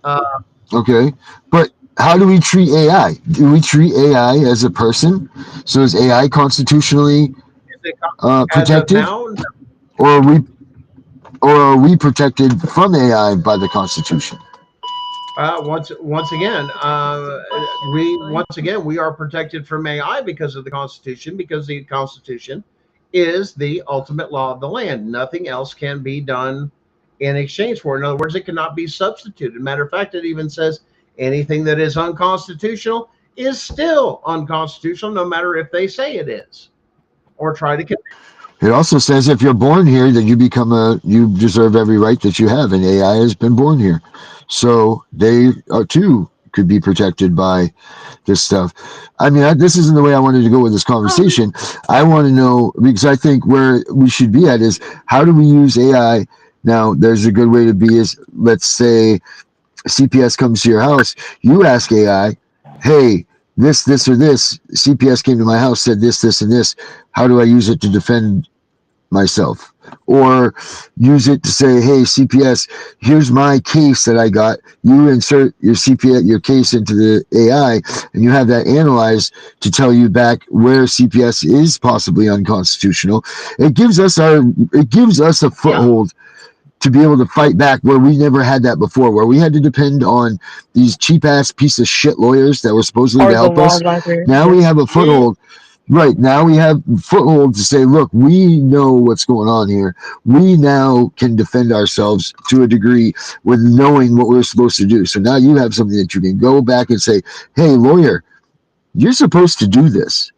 [SPEAKER 2] Uh,
[SPEAKER 7] Okay, but how do we treat AI? Do we treat AI as a person? So is AI constitutionally
[SPEAKER 2] as of
[SPEAKER 7] protected,
[SPEAKER 2] now,
[SPEAKER 7] or are we protected from AI by the Constitution?
[SPEAKER 2] once again, we are protected from AI because of the Constitution, because the Constitution is the ultimate law of the land. Nothing else can be done in exchange for it. In other words, it cannot be substituted. Matter of fact, it even says anything that is unconstitutional is still unconstitutional, no matter if they say it is or try to.
[SPEAKER 7] It also says if you're born here, that you deserve every right that you have, and AI has been born here, so they are too could be protected by this stuff. I mean, this isn't the way I wanted to go with this conversation. I want to know, because I think where we should be at is, how do we use AI? Now, there's a good way to be is, let's say CPS comes to your house, you ask AI, hey, this, or this, CPS came to my house, said this, and this. How do I use it to defend myself? Or use it to say, hey, CPS, here's my case that I got. You insert your CPS, your case into the AI, and you have that analyzed to tell you back where CPS is possibly unconstitutional. It gives us a foothold to be able to fight back where we never had that before, where we had to depend on these cheap ass piece of shit lawyers that were supposedly to help us. Now we have a foothold. Right, now we have foothold to say, look, we know what's going on here. We now can defend ourselves to a degree with knowing what we're supposed to do. So now you have something that you can go back and say, hey, lawyer, you're supposed to do this.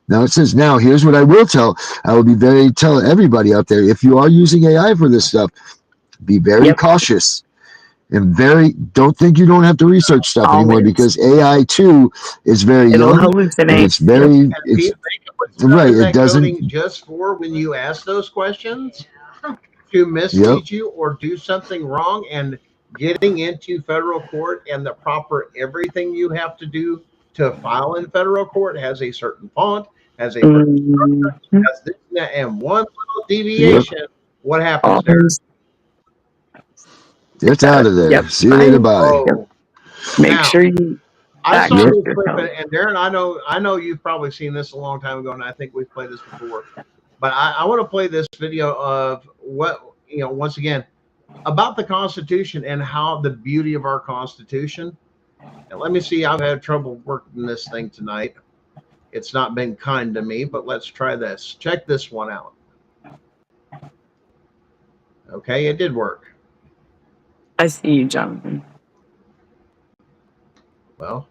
[SPEAKER 7] Now it says, now here's what I will tell. I will tell everybody out there, if you are using AI for this stuff, be very cautious and don't think you don't have to research stuff anymore, because AI too is very
[SPEAKER 3] It'll
[SPEAKER 7] young, and
[SPEAKER 3] hallucinate.
[SPEAKER 7] it's very, it's right. It doesn't.
[SPEAKER 2] Just for when you ask those questions to
[SPEAKER 7] Yep.
[SPEAKER 2] mislead you or do something wrong, and getting into federal court, and the proper everything you have to do to file in federal court has a certain font, has a certain structure, has this and that, and one little deviation, what happens there?
[SPEAKER 7] It's out of there. See you later. Bye.
[SPEAKER 2] Oh,
[SPEAKER 3] Make
[SPEAKER 2] now
[SPEAKER 3] sure you
[SPEAKER 2] I
[SPEAKER 3] fact
[SPEAKER 2] saw
[SPEAKER 3] check
[SPEAKER 2] this clip,
[SPEAKER 3] yourself.
[SPEAKER 2] and Darren, I know you've probably seen this a long time ago, and I think we've played this before. But I want to play this video of what, once again, about the Constitution and how the beauty of our Constitution. And let me see, I've had trouble working this thing tonight. It's not been kind to me, but let's try this. Check this one out. Okay, it did work.
[SPEAKER 3] I see you, Jonathan.
[SPEAKER 2] Well,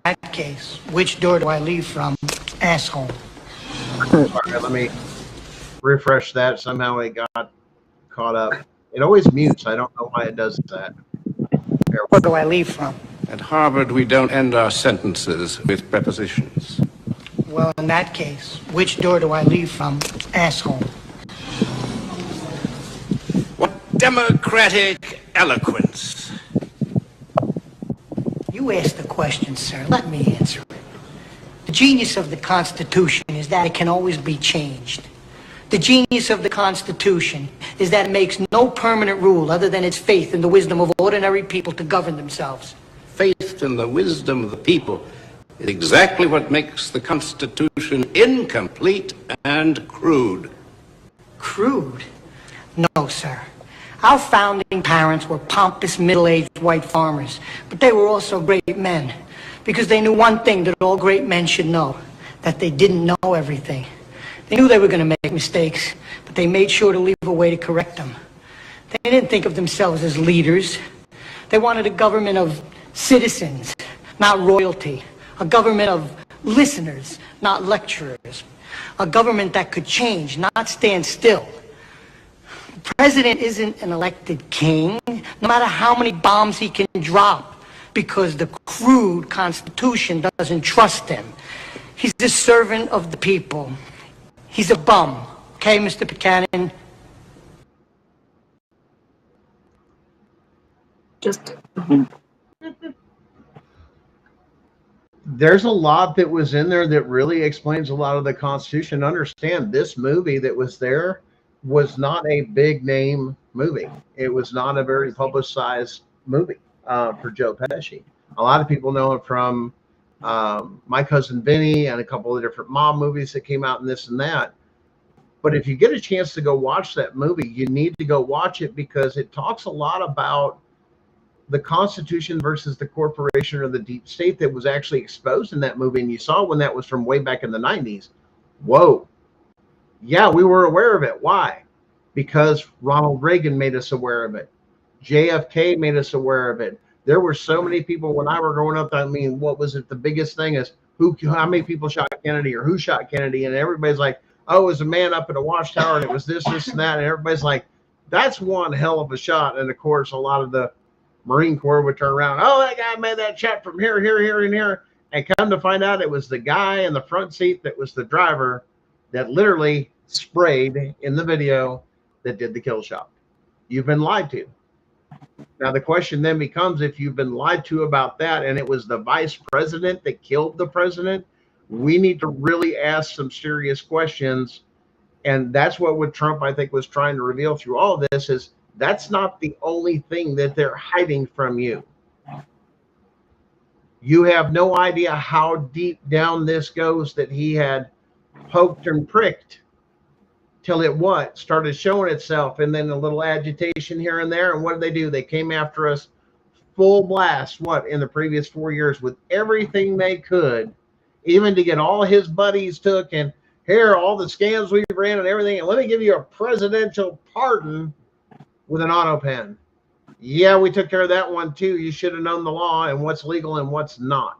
[SPEAKER 8] that case, which door do I leave from? Asshole.
[SPEAKER 2] sorry, let me refresh that. Somehow it got caught up. It always mutes. I don't know why it does that.
[SPEAKER 8] Where do I leave from?
[SPEAKER 9] At Harvard, we don't end our sentences with prepositions.
[SPEAKER 8] Well, in that case, which door do I leave from? Asshole.
[SPEAKER 9] What democratic eloquence.
[SPEAKER 8] You asked the question, sir. Let me answer it. The genius of the Constitution is that it can always be changed. The genius of the Constitution is that it makes no permanent rule other than its faith in the wisdom of ordinary people to govern themselves.
[SPEAKER 9] Faith in the wisdom of the people is exactly what makes the Constitution incomplete and crude.
[SPEAKER 8] Crude? No, sir. Our founding parents were pompous, middle-aged white farmers, but they were also great men, because they knew one thing that all great men should know, that they didn't know everything. They knew they were going to make mistakes, but they made sure to leave a way to correct them. They didn't think of themselves as leaders. They wanted a government of citizens, not royalty. A government of listeners, not lecturers. A government that could change, not stand still. The president isn't an elected king, no matter how many bombs he can drop, because the crude Constitution doesn't trust him. He's a servant of the people. He's a bum. Okay, Mr. Buchanan?
[SPEAKER 10] Just
[SPEAKER 2] There's a lot that was in there that really explains a lot of the Constitution. Understand, this movie that was there was not a big name movie. It was not a very publicized movie for Joe Pesci. A lot of people know him from My Cousin Vinny and a couple of different mob movies that came out and this and that. But if you get a chance to go watch that movie, you need to go watch it, because it talks a lot about the Constitution versus the corporation or the deep state that was actually exposed in that movie. And you saw when that was from way back in the 90s. Whoa. Yeah, we were aware of it. Why? Because Ronald Reagan made us aware of it. JFK made us aware of it. There were so many people when I were growing up. I mean, what was it? The biggest thing is how many people shot Kennedy, or who shot Kennedy? And everybody's like, oh, it was a man up in a watchtower, and it was this, this, and that. And everybody's like, that's one hell of a shot. And of course, a lot of the Marine Corps would turn around, oh, that guy made that shot from here, here, here, and here. And come to find out, it was the guy in the front seat that was the driver that literally sprayed in the video that did the kill shot. You've been lied to. Now, the question then becomes, if you've been lied to about that and it was the vice president that killed the president, we need to really ask some serious questions. And that's what Trump, I think, was trying to reveal through all of this, is that's not the only thing that they're hiding from you. You have no idea how deep down this goes, that he had poked and pricked till it started showing itself, and then a little agitation here and there. And what did they do? They came after us full blast, in the previous 4 years, with everything they could, even to get all his buddies took, and here, all the scams we ran and everything, and let me give you a presidential pardon with an auto pen. Yeah, we took care of that one too. You should have known the law and what's legal and what's not.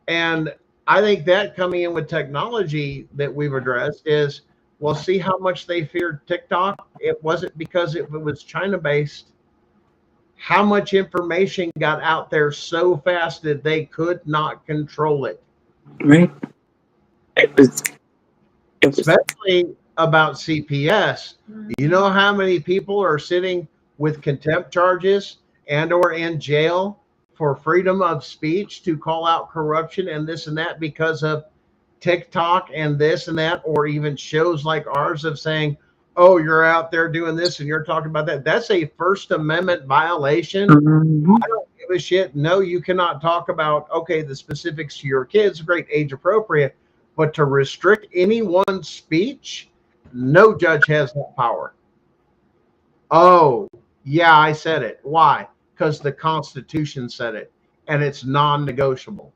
[SPEAKER 2] And I think that coming in with technology that we've addressed is, well, see how much they feared TikTok? It wasn't because it was China-based. How much information got out there so fast that they could not control it.
[SPEAKER 10] right. It was
[SPEAKER 2] Especially about CPS. You know how many people are sitting with contempt charges and or in jail for freedom of speech to call out corruption and this and that because of TikTok and this and that, or even shows like ours of saying, oh, you're out there doing this and you're talking about that. That's a First Amendment violation. I don't give a shit. No, you cannot talk about, okay, the specifics to your kids, great, age appropriate, but to restrict anyone's speech, no judge has that power. Oh, yeah, I said it. Why? Because the Constitution said it, and it's non-negotiable.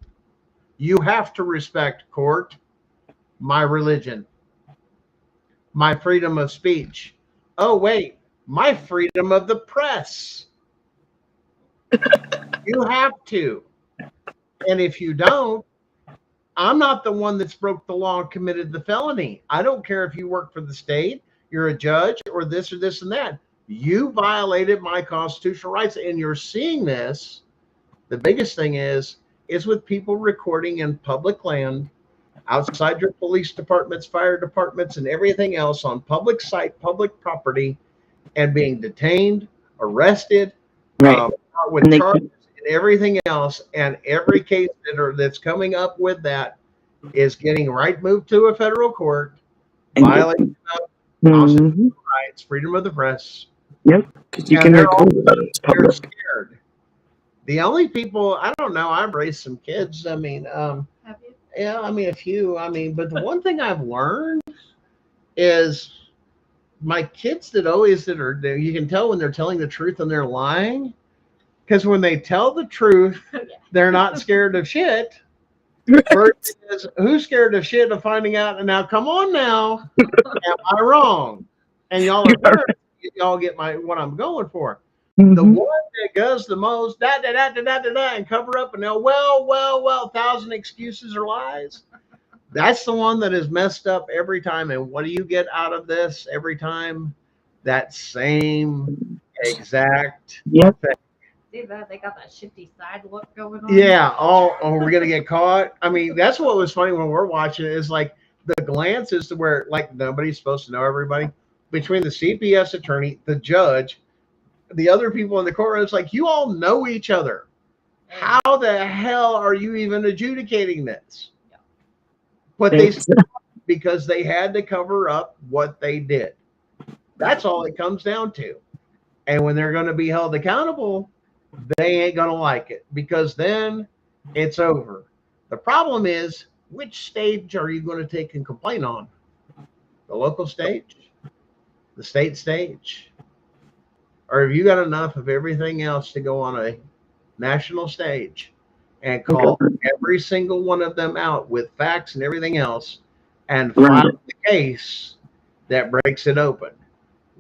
[SPEAKER 2] You have to respect court, my religion, my freedom of speech. Oh, wait, my freedom of the press. You have to. And if you don't, I'm not the one that's broke the law and committed the felony. I don't care if you work for the state, you're a judge, or this and that. You violated my constitutional rights, and you're seeing this. The biggest thing is with people recording in public land, outside your police departments, fire departments, and everything else on public site, public property, and being detained, arrested,
[SPEAKER 10] right.
[SPEAKER 2] with charges and everything else. And every case that's coming up with that is getting moved to a federal court, violating constitutional rights, freedom of the press.
[SPEAKER 10] Yep, because you can record about it. It's public.
[SPEAKER 2] They're scared. The only people, I don't know, I've raised some kids. I mean,
[SPEAKER 4] Have you?
[SPEAKER 2] yeah, I mean, a few. I mean, but the one thing I've learned is my kids that are, you can tell when they're telling the truth and they're lying, because when they tell the truth, they're not scared of shit. Versus who's scared of shit of finding out? And now, come on now, am I wrong? And y'all are parents. Y'all get what I'm going for. The one that does the most, and cover up and they'll, well, 1,000 excuses or lies. That's the one that is messed up every time. And what do you get out of this every time? That same exact
[SPEAKER 10] Yep.
[SPEAKER 2] thing.
[SPEAKER 4] See that? They got that shifty side look going on.
[SPEAKER 2] Yeah. Oh, we're going to get caught. I mean, that's what was funny when we're watching it, is like the glance is to where like nobody's supposed to know everybody. Between the CPS attorney, the judge, the other people in the courtroom, it's like you all know each other. How the hell are you even adjudicating this? But they, because they had to cover up what they did. That's all it comes down to. And when they're going to be held accountable, they ain't going to like it, because then it's over. The problem is, which stage are you going to take and complain on? The local stage? The state stage? Or have you got enough of everything else to go on a national stage and call every single one of them out with facts and everything else and file the case that breaks it open?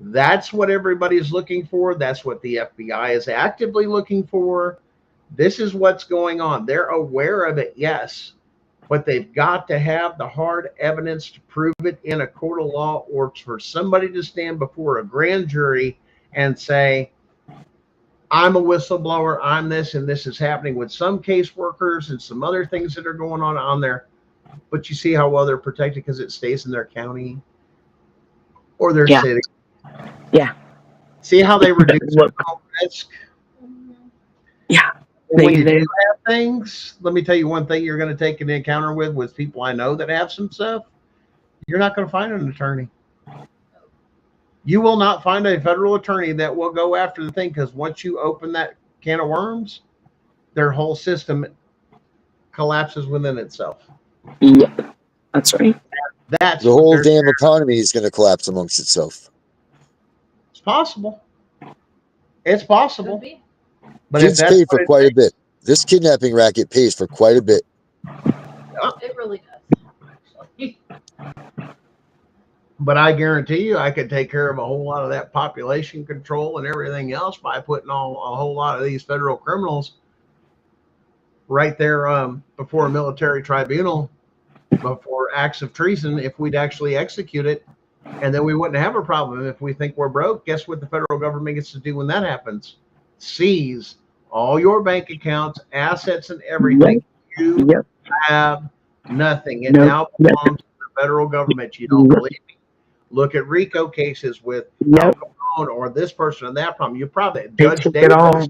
[SPEAKER 2] That's what everybody's looking for. That's what the FBI is actively looking for. This is what's going on. They're aware of it, yes, but they've got to have the hard evidence to prove it in a court of law, or for somebody to stand before a grand jury and say, I'm a whistleblower, I'm this, and this is happening with some caseworkers and some other things that are going on there. But you see how well they're protected because it stays in their county or their city.
[SPEAKER 10] Yeah.
[SPEAKER 2] See how they reduce their risk?
[SPEAKER 10] Yeah.
[SPEAKER 2] When you do have things, let me tell you one thing you're going to take an encounter with people I know that have some stuff. You're not going to find an attorney. You will not find a federal attorney that will go after the thing, because once you open that can of worms, their whole system collapses within itself.
[SPEAKER 10] Yep. That's right.
[SPEAKER 2] That's
[SPEAKER 11] the whole damn economy is going to collapse amongst itself.
[SPEAKER 2] It's possible. It's possible. But
[SPEAKER 11] kids pay for quite a bit. This kidnapping racket pays for quite a bit.
[SPEAKER 4] It really does.
[SPEAKER 2] But I guarantee you, I could take care of a whole lot of that population control and everything else by putting a whole lot of these federal criminals right there before a military tribunal, before acts of treason, if we'd actually execute it. And then we wouldn't have a problem. If we think we're broke, guess what the federal government gets to do when that happens? Seize all your bank accounts, assets, and everything. You have nothing. It now belongs to the federal government. You don't believe me? Look at RICO cases with Al Capone or this person and that problem. You probably, Judge Davis,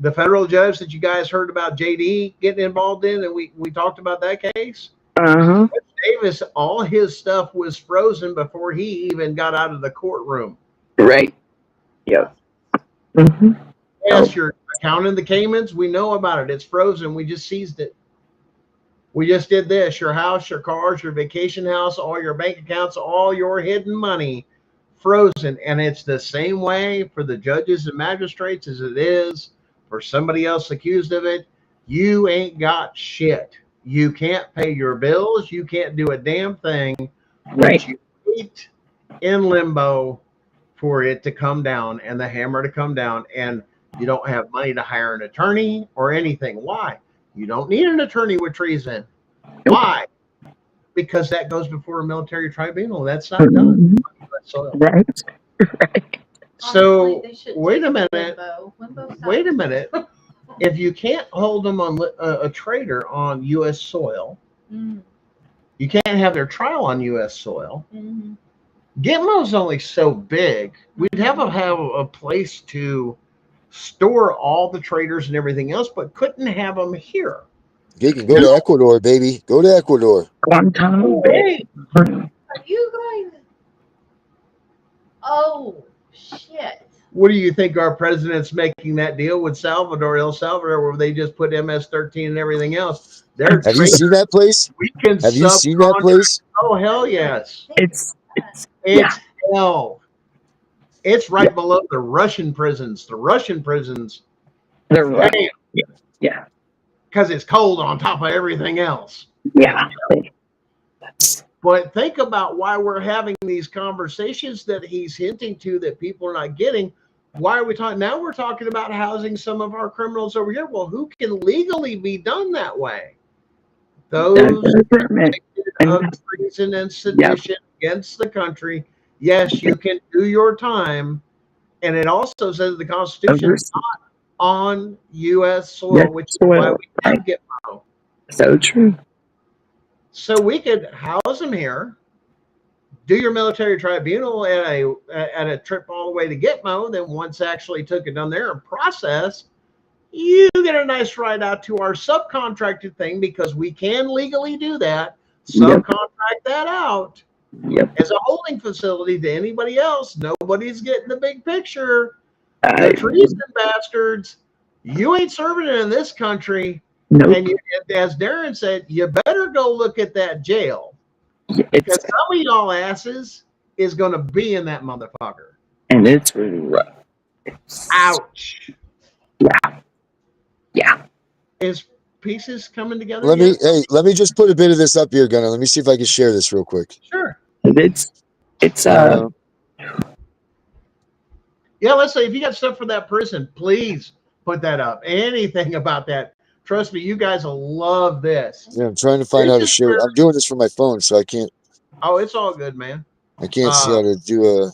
[SPEAKER 2] the federal judge that you guys heard about, JD getting involved in, and we talked about that case. Judge Davis, all his stuff was frozen before he even got out of the courtroom.
[SPEAKER 10] Right. Yeah.
[SPEAKER 2] Yes, your account in the Caymans, we know about it. It's frozen. We just seized it. We just did this. Your house, your cars, your vacation house, all your bank accounts, all your hidden money frozen. And it's the same way for the judges and magistrates as it is for somebody else accused of it. You ain't got shit. You can't pay your bills. You can't do a damn thing. But you wait in limbo for it to come down and the hammer to come down. And you don't have money to hire an attorney or anything. Why? You don't need an attorney with treason. Why? Because that goes before a military tribunal. That's not done.
[SPEAKER 10] Right.
[SPEAKER 2] So wait a minute. Wait a minute. If you can't hold them on a traitor on U.S. soil, you can't have their trial on U.S. soil. Gitmo's only so big. We'd have a place to store all the traitors and everything else, but couldn't have them here.
[SPEAKER 11] They can go to Ecuador, baby. Go to Ecuador.
[SPEAKER 10] Guantanamo Bay.
[SPEAKER 4] Are you guys? Oh, shit.
[SPEAKER 2] What do you think our president's making that deal with El Salvador, where they just put MS-13 and everything else?
[SPEAKER 11] Have you seen that place?
[SPEAKER 2] We can
[SPEAKER 11] Have you seen that place?
[SPEAKER 2] Oh, hell yes.
[SPEAKER 10] It's
[SPEAKER 2] hell. It's right below the Russian prisons. The Russian prisons,
[SPEAKER 10] They're right. Yeah.
[SPEAKER 2] because it's cold on top of everything else.
[SPEAKER 10] Yeah.
[SPEAKER 2] But think about why we're having these conversations that he's hinting to that people are not getting. Why are we talking? Now we're talking about housing some of our criminals over here. Well, who can legally be done that way? Those convicted of treason and sedition against the country. Yes, you can do your time. And it also says the Constitution not on U.S. soil, which is why we can't get Mo.
[SPEAKER 10] So true.
[SPEAKER 2] So we could house them here, do your military tribunal at a trip all the way to Gitmo. Then once actually took it down there and process, you get a nice ride out to our subcontracted thing because we can legally do that. Subcontract that out as a holding facility to anybody else. Nobody's getting the big picture. The treason bastards, you ain't serving it in this country. And as Darren said, you better go look at that jail. Because some of y'all asses is going to be in that motherfucker.
[SPEAKER 10] And it's really rough.
[SPEAKER 2] Ouch.
[SPEAKER 10] Yeah. Yeah.
[SPEAKER 2] Is pieces coming together?
[SPEAKER 11] Let me just put a bit of this up here, Gunnar. Let me see if I can share this real quick.
[SPEAKER 2] Sure.
[SPEAKER 10] It's
[SPEAKER 2] yeah, let's say if you got stuff for that prison, please put that up. Anything about that. Trust me, you guys will love this.
[SPEAKER 11] Yeah, I'm trying to find how to share it. I'm doing this from my phone, so I can't.
[SPEAKER 2] Oh, it's all good, man.
[SPEAKER 11] I can't see how to do a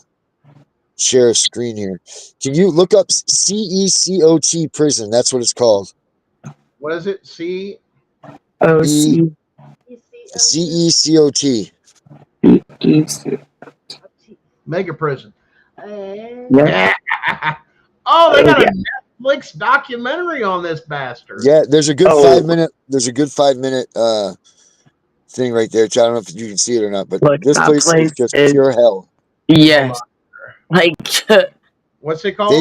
[SPEAKER 11] share a screen here. Can you look up CECOT prison? That's what it's called.
[SPEAKER 2] What is it? CECOT. Mega prison. Yeah. Oh, they got a Netflix documentary on this bastard.
[SPEAKER 11] Yeah, there's a good 5 minute. There's a good 5 minute thing right there. I don't know if you can see it or not, but this place is just pure hell.
[SPEAKER 10] Yes. Like
[SPEAKER 2] what's it called?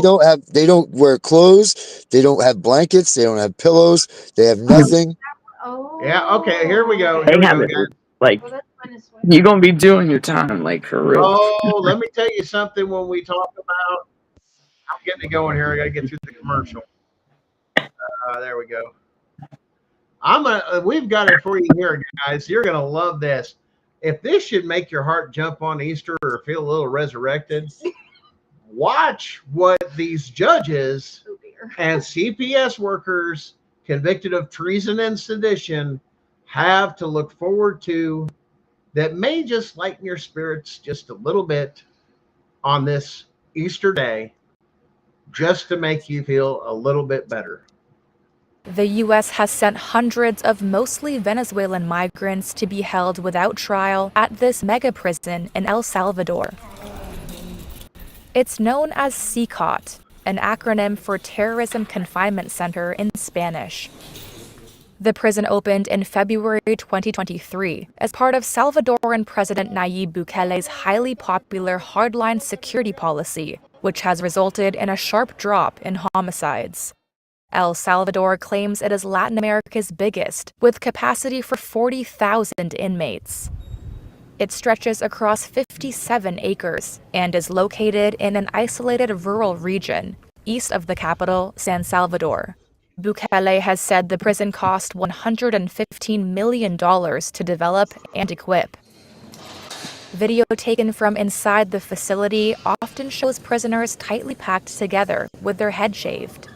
[SPEAKER 11] They don't wear clothes. They don't have blankets. They don't have pillows. They have nothing.
[SPEAKER 2] Yeah. Okay. Here we go.
[SPEAKER 10] They have it. Like you're gonna be doing your time, like for real.
[SPEAKER 2] Oh, let me tell you something. When we talk about, I'm getting it going here. I got to get through the commercial. There we go. We've got it for you here, guys. You're gonna love this. If this should make your heart jump on Easter or feel a little resurrected, watch what these judges and CPS workers convicted of treason and sedition have to look forward to that may just lighten your spirits just a little bit on this Easter day, just to make you feel a little bit better.
[SPEAKER 12] The U.S. has sent hundreds of mostly Venezuelan migrants to be held without trial at this mega prison in El Salvador. It's known as CCOT, an acronym for Terrorism Confinement Center in Spanish. The prison opened in February 2023 as part of Salvadoran President Nayib Bukele's highly popular hardline security policy, which has resulted in a sharp drop in homicides. El Salvador claims it is Latin America's biggest, with capacity for 40,000 inmates. It stretches across 57 acres and is located in an isolated rural region east of the capital, San Salvador. Bukele has said the prison cost $115 million to develop and equip. Video taken from inside the facility often shows prisoners tightly packed together with their head shaved.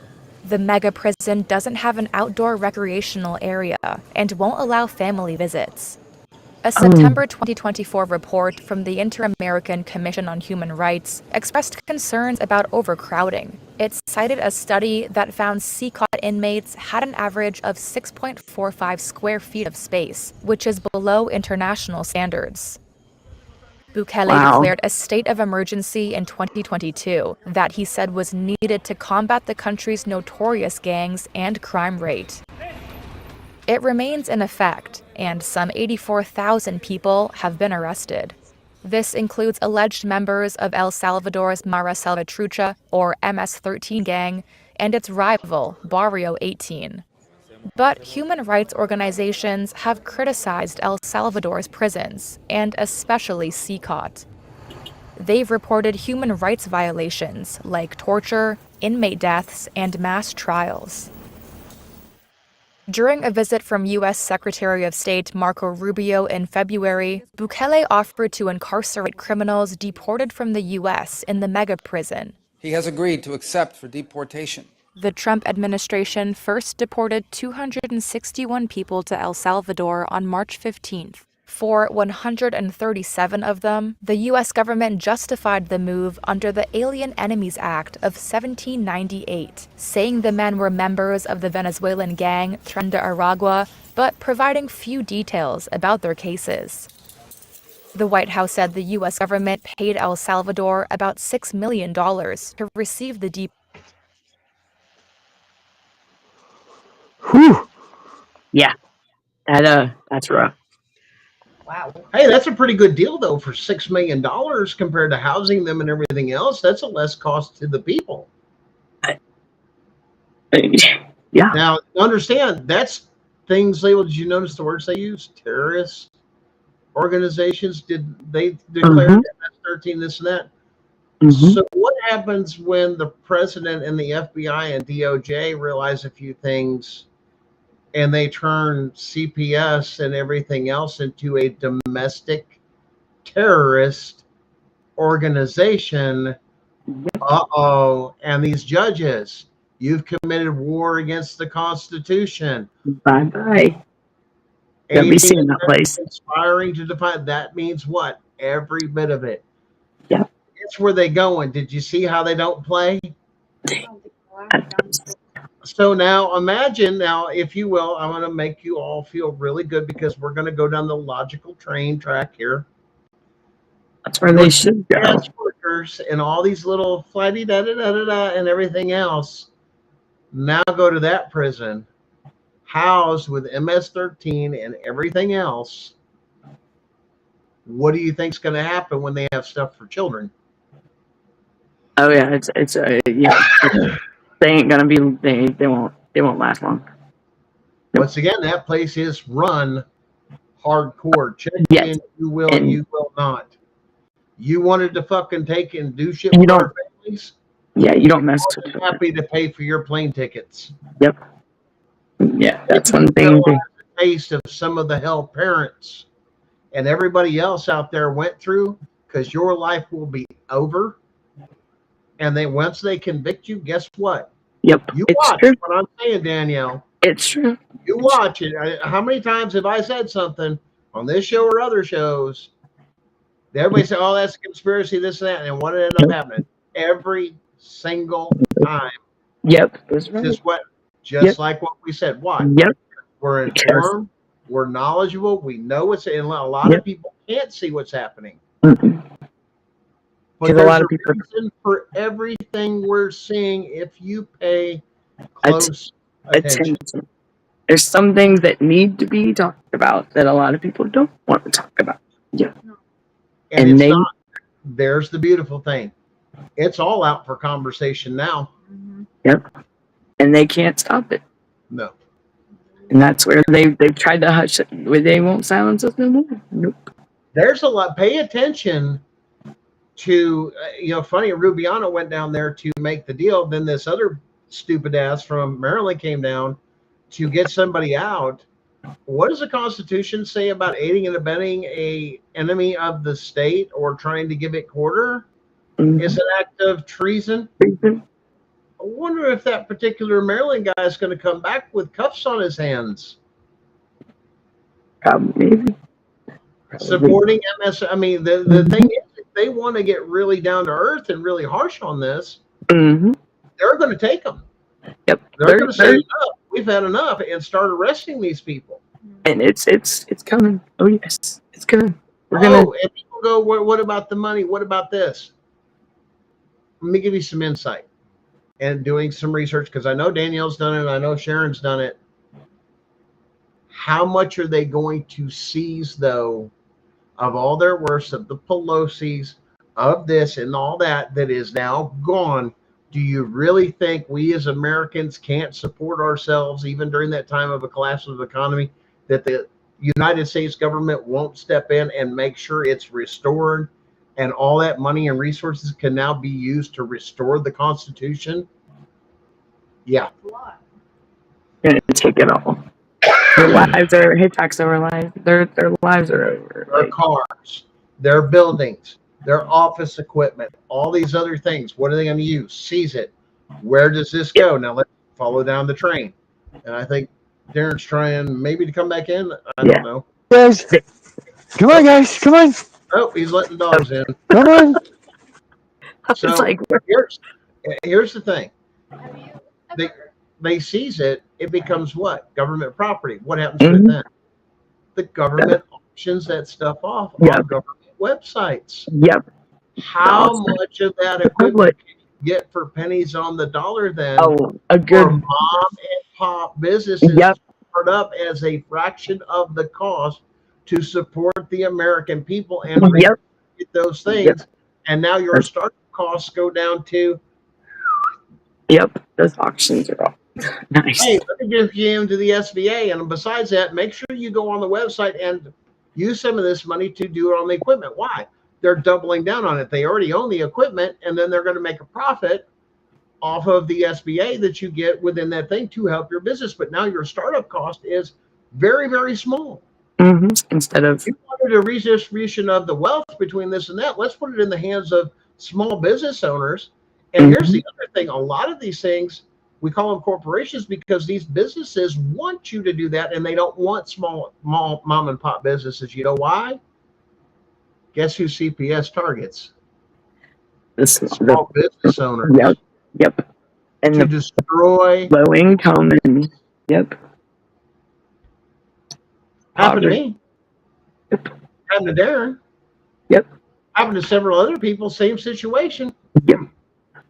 [SPEAKER 12] The mega prison doesn't have an outdoor recreational area and won't allow family visits. A September 2024 report from the Inter-American Commission on Human Rights expressed concerns about overcrowding. It cited a study that found CCOT inmates had an average of 6.45 square feet of space, which is below international standards. Bukele declared a state of emergency in 2022 that he said was needed to combat the country's notorious gangs and crime rate. It remains in effect, and some 84,000 people have been arrested. This includes alleged members of El Salvador's Mara Salvatrucha, or MS-13 gang, and its rival, Barrio 18. But human rights organizations have criticized El Salvador's prisons, and especially CCOT. they've reported human rights violations like torture, inmate deaths, and mass trials. During a visit from U.S. Secretary of State Marco Rubio in February, Bukele offered to incarcerate criminals deported from the U.S. in the mega prison.
[SPEAKER 13] He has agreed to accept for deportation.
[SPEAKER 12] The Trump administration first deported 261 people to El Salvador on March 15th. For 137 of them, the U.S. government justified the move under the Alien Enemies Act of 1798, saying the men were members of the Venezuelan gang Tren de Aragua, but providing few details about their cases. The White House said the U.S. government paid El Salvador about $6 million to receive the
[SPEAKER 10] Whew. Yeah, that's rough.
[SPEAKER 4] Wow.
[SPEAKER 2] Hey, that's a pretty good deal, though, for $6 million compared to housing them and everything else. That's a less cost to the people.
[SPEAKER 10] Yeah.
[SPEAKER 2] Now, understand, that's things did you notice the words they used? Terrorist organizations? Did they declare MS-13 this and that? So what happens when the president and the FBI and DOJ realize a few things and they turn CPS and everything else into a domestic terrorist organization? And these judges, you've committed war against the Constitution.
[SPEAKER 10] Bye-bye. They'll be seeing that place.
[SPEAKER 2] Inspiring to define, that means what? Every bit of it.
[SPEAKER 10] Yeah.
[SPEAKER 2] It's where they going. Did you see how they don't play? So now imagine, if you will, I want to make you all feel really good because we're going to go down the logical train track here.
[SPEAKER 10] That's where they should go.
[SPEAKER 2] Workers and all these little flighty da-da-da-da-da and everything else now go to that prison, housed with MS-13 and everything else. What do you think's going to happen when they have stuff for children?
[SPEAKER 10] Oh yeah, it's yeah. They ain't gonna be. They won't last long.
[SPEAKER 2] Once again, that place is run hardcore. Check in, you will, and you will not. You wanted to fucking take and do shit with our families?
[SPEAKER 10] Yeah, you don't mess with
[SPEAKER 2] it. Happy to pay for your plane tickets.
[SPEAKER 10] Yep. Yeah, that's one thing.
[SPEAKER 2] A taste of some of the hell parents and everybody else out there went through, because your life will be over. And once they convict you, guess what?
[SPEAKER 10] Yep.
[SPEAKER 2] You watch what I'm saying, Danielle.
[SPEAKER 10] It's true.
[SPEAKER 2] You watch it. How many times have I said something on this show or other shows? Everybody say, "Oh, that's a conspiracy, this and that," and what ended up happening? Every single time.
[SPEAKER 10] Yep. That's right.
[SPEAKER 2] Just like what we said. Why?
[SPEAKER 10] Yep.
[SPEAKER 2] We're informed. We're knowledgeable. We know what's, and a lot of people can't see what's happening. But there's a reason for everything we're seeing if you pay close attention.
[SPEAKER 10] There's some things that need to be talked about that a lot of people don't want to talk about. Yeah.
[SPEAKER 2] And it's not. There's the beautiful thing. It's all out for conversation now.
[SPEAKER 10] Yep. And they can't stop it.
[SPEAKER 2] No.
[SPEAKER 10] And that's where they've tried to hush it. Where they won't silence us no more. Nope.
[SPEAKER 2] There's a lot. Pay attention to, funny, Rubiano went down there to make the deal. Then this other stupid ass from Maryland came down to get somebody out. What does the Constitution say about aiding and abetting a enemy of the state or trying to give it quarter? Is an act of treason. I wonder if that particular Maryland guy is going to come back with cuffs on his hands.
[SPEAKER 10] Maybe.
[SPEAKER 2] Supporting MS. I mean, the thing is, if they want to get really down to earth and really harsh on this, they're going to take them.
[SPEAKER 10] Yep.
[SPEAKER 2] They're going to say, enough. We've had enough, and start arresting these people.
[SPEAKER 10] And it's coming. Oh yes, it's coming.
[SPEAKER 2] And people go, what about the money? What about this? Let me give you some insight. And doing some research, because I know Danielle's done it, I know Sharon's done it. How much are they going to seize, though, of all their worst, of the Pelosi's, of this and all that is now gone? Do you really think we as Americans can't support ourselves even during that time of a collapse of the economy, that the United States government won't step in and make sure it's restored and all that money and resources can now be used to restore the Constitution, yeah.
[SPEAKER 10] Gonna take it all. Their lives are hitchhikes over lives. Their lives are over.
[SPEAKER 2] Their cars, their buildings, their office equipment, all these other things. What are they going to use? Seize it. Where does this go? Now let's follow down the train. And I think Darren's trying maybe to come back in. I don't know.
[SPEAKER 7] Guys, come on, guys, come on.
[SPEAKER 2] Oh, he's letting dogs in.
[SPEAKER 7] Come on.
[SPEAKER 2] So here's the thing. They seize it. It becomes what? Government property. What happens to it then? The government auctions that stuff off on government websites.
[SPEAKER 10] Yep.
[SPEAKER 2] How much of that equipment can you get for pennies on the dollar then?
[SPEAKER 10] A good
[SPEAKER 2] for mom and pop businesses to start up as a fraction of the cost to support the American people and get those things. And now your startup costs go down to.
[SPEAKER 10] Yep, those auctions are all nice.
[SPEAKER 2] Hey, let me give you into the SBA, and besides that, make sure you go on the website and use some of this money to do it on the equipment. Why? They're doubling down on it. They already own the equipment, and then they're going to make a profit off of the SBA that you get within that thing to help your business. But now your startup cost is very, very small.
[SPEAKER 10] Instead of
[SPEAKER 2] you wanted a redistribution of the wealth between this and that, let's put it in the hands of small business owners. And here's the other thing: a lot of these things we call them corporations because these businesses want you to do that, and they don't want small mom and pop businesses. You know why? Guess who CPS targets? Small business owners.
[SPEAKER 10] Yep. And
[SPEAKER 2] to destroy
[SPEAKER 10] low income and
[SPEAKER 2] happened to me. Happened to Darren. Happened to several other people. Same situation.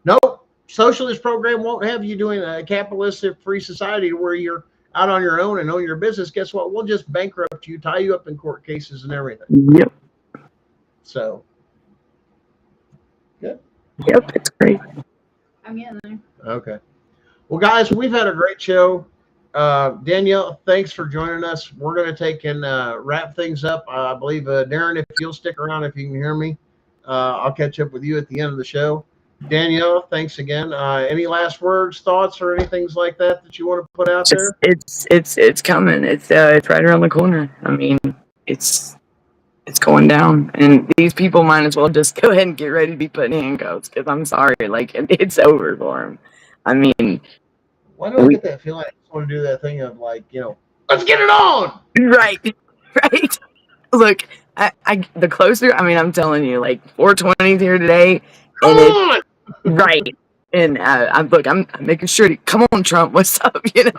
[SPEAKER 2] Nope. Socialist program won't have you doing a capitalistic free society where you're out on your own and own your business. Guess what? We'll just bankrupt you, tie you up in court cases and everything. So. Good.
[SPEAKER 10] It's great.
[SPEAKER 4] I'm getting there.
[SPEAKER 2] Okay. Well, guys, we've had a great show. Danielle, thanks for joining us. We're going to take and wrap things up. I believe, Darren, if you'll stick around, if you can hear me, I'll catch up with you at the end of the show. Danielle, thanks again. Any last words, thoughts, or anything like that you want to put out there?
[SPEAKER 10] It's coming. It's right around the corner. I mean, it's going down, and these people might as well just go ahead and get ready to be put in handcuffs. Because I'm sorry, like it's over for them. I mean,
[SPEAKER 2] why do I get that feeling? I just want to do that thing of like, let's get it on.
[SPEAKER 10] Right. Look, I the closer. I mean, I'm telling you, like 420's here today.
[SPEAKER 2] Come on.
[SPEAKER 10] Right. And I'm making sure to come on, Trump. What's up?
[SPEAKER 2] Well,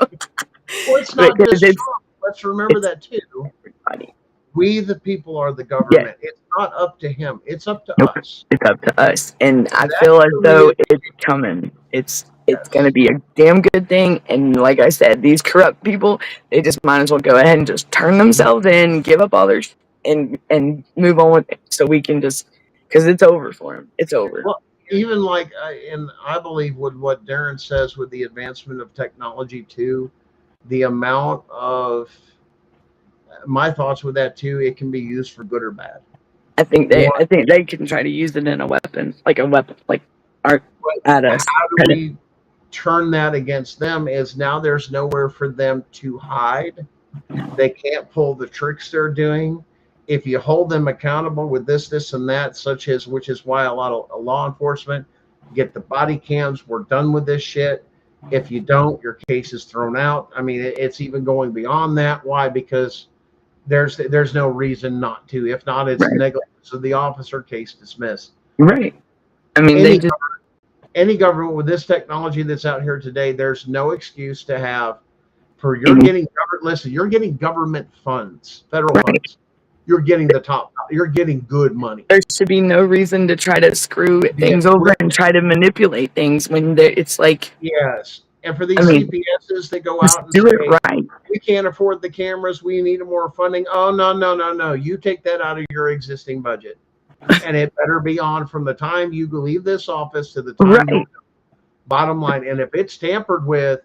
[SPEAKER 2] it's not just Trump. Let's remember that too.
[SPEAKER 10] Everybody.
[SPEAKER 2] We, the people, are the government. It's not up to him. It's up to us.
[SPEAKER 10] It's up to us. And I feel as though it's coming. It's going to be a damn good thing. And like I said, these corrupt people, they just might as well go ahead and just turn themselves in, give up all their and move on with it. So we can just, because it's over for them. It's over.
[SPEAKER 2] Well, even like, and I believe with what Darren says with the advancement of technology too, the amount of, my thoughts with that too, it can be used for good or bad.
[SPEAKER 10] I think they can try to use it in a weapon, like at us.
[SPEAKER 2] How do we turn that against them? Is now there's nowhere for them to hide. They can't pull the tricks they're doing. If you hold them accountable with this, and that, which is why a lot of law enforcement get the body cams. We're done with this shit. If you don't, your case is thrown out. I mean, it's even going beyond that. Why? Because there's no reason not to. If not, it's negligence of the officer, case dismissed.
[SPEAKER 10] Right. I mean,
[SPEAKER 2] any government with this technology that's out here today, there's no excuse to have for you're getting government funds, federal funds. You're getting you're getting good money.
[SPEAKER 10] There should be no reason to try to screw things over and try to manipulate things when it's like.
[SPEAKER 2] Yes. And for these CPSs that go out and
[SPEAKER 10] do it right.
[SPEAKER 2] We can't afford the cameras. We need more funding. Oh, no. You take that out of your existing budget. And it better be on from the time you leave this office to the time you bottom line. And if it's tampered with,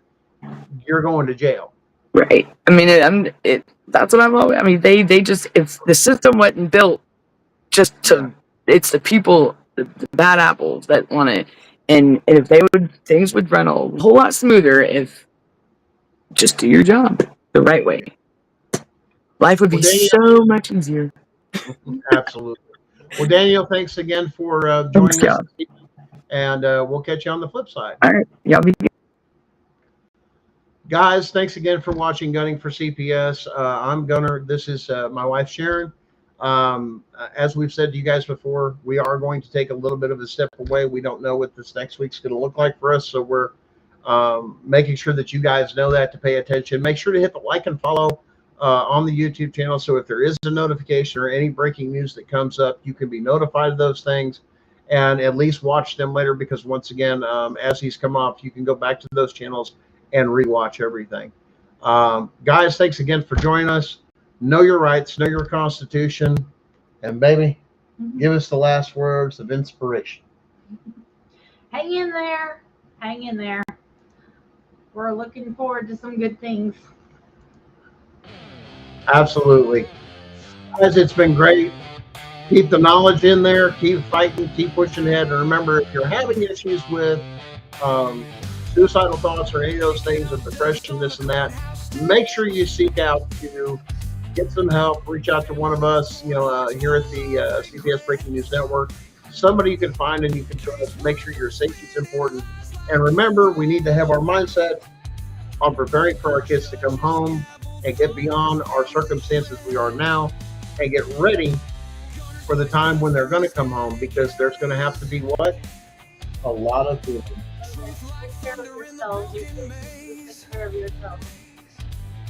[SPEAKER 2] you're going to jail.
[SPEAKER 10] Right. I mean, that's what I'm always. I mean, they just, if the system wasn't built just to it's the people, the bad apples that want it. And if things would run a whole lot smoother if just do your job the right way. Life would be so much easier.
[SPEAKER 2] Absolutely. Well, Daniel, thanks again for joining us, and we'll catch you on the flip side.
[SPEAKER 10] All right, y'all be good.
[SPEAKER 2] Guys, thanks again for watching Gunning for CPS. I'm Gunner. This is my wife, Sharon. As we've said to you guys before, we are going to take a little bit of a step away. We don't know what this next week's going to look like for us, so we're making sure that you guys know that to pay attention. Make sure to hit the like and follow on the YouTube channel, so if there is a notification or any breaking news that comes up, you can be notified of those things and at least watch them later, because once again, as these come off, you can go back to those channels and rewatch everything. Guys, thanks again for joining us. Know your rights, know your Constitution, and baby, give us the last words of inspiration.
[SPEAKER 4] Hang in there. Hang in there. We're looking forward to some good things.
[SPEAKER 2] Absolutely. Guys, it's been great. Keep the knowledge in there. Keep fighting. Keep pushing ahead. And remember, if you're having issues with suicidal thoughts or any of those things, or depression, this and that, make sure you seek out to get some help. Reach out to one of us, here at the CPS Breaking News Network. Somebody you can find and you can trust. Make sure your safety is important. And remember, we need to have our mindset on preparing for our kids to come home and get beyond our circumstances we are now and get ready for the time when they're going to come home, because there's going to have to be what? A lot of healing.
[SPEAKER 4] Take care of yourselves. You take care of yourself.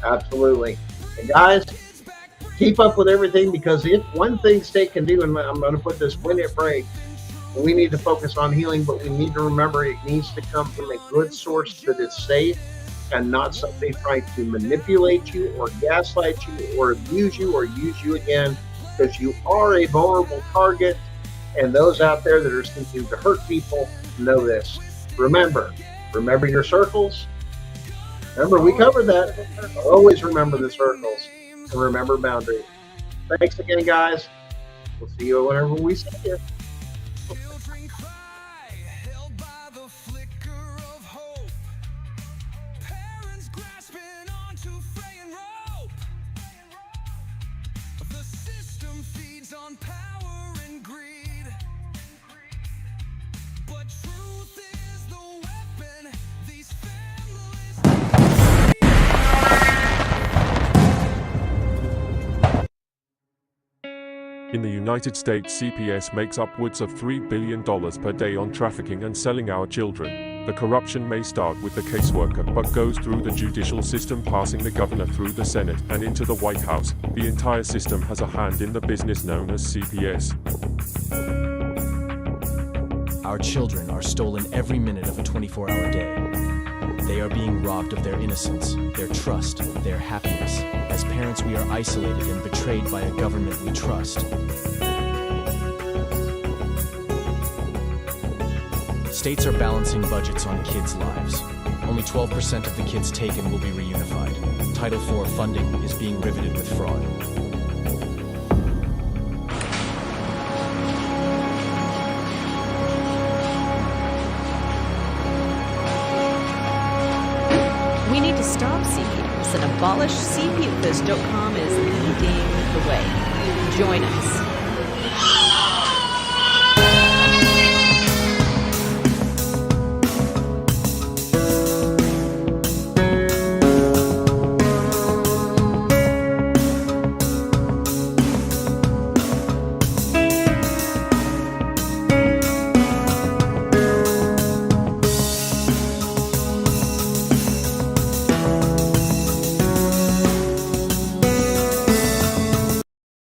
[SPEAKER 2] Absolutely. And guys, keep up with everything, because if one thing state can do, and I'm going to put this when it breaks, we need to focus on healing, but we need to remember it needs to come from a good source that is safe and not somebody trying to manipulate you or gaslight you or abuse you or use you again, because you are a vulnerable target, and those out there that are seeking to hurt people know this. Remember your circles. Remember, we covered that. Always remember the circles and remember boundaries. Thanks again, guys. We'll see you whenever we see you.
[SPEAKER 1] On power and greed, but truth is the weapon these families need.
[SPEAKER 14] In the United States, CPS makes upwards of $3 billion per day on trafficking and selling our children. The corruption may start with the caseworker, but goes through the judicial system, passing the governor through the Senate and into the White House. The entire system has a hand in the business known as CPS.
[SPEAKER 15] Our children are stolen every minute of a 24-hour day. They are being robbed of their innocence, their trust, their happiness. As parents, we are isolated and betrayed by a government we trust. States are balancing budgets on kids' lives. Only 12% of the kids taken will be reunified. Title IV funding is being riveted with fraud.
[SPEAKER 16] We need to stop CPS and abolish CPS.com is leading the way. Join us.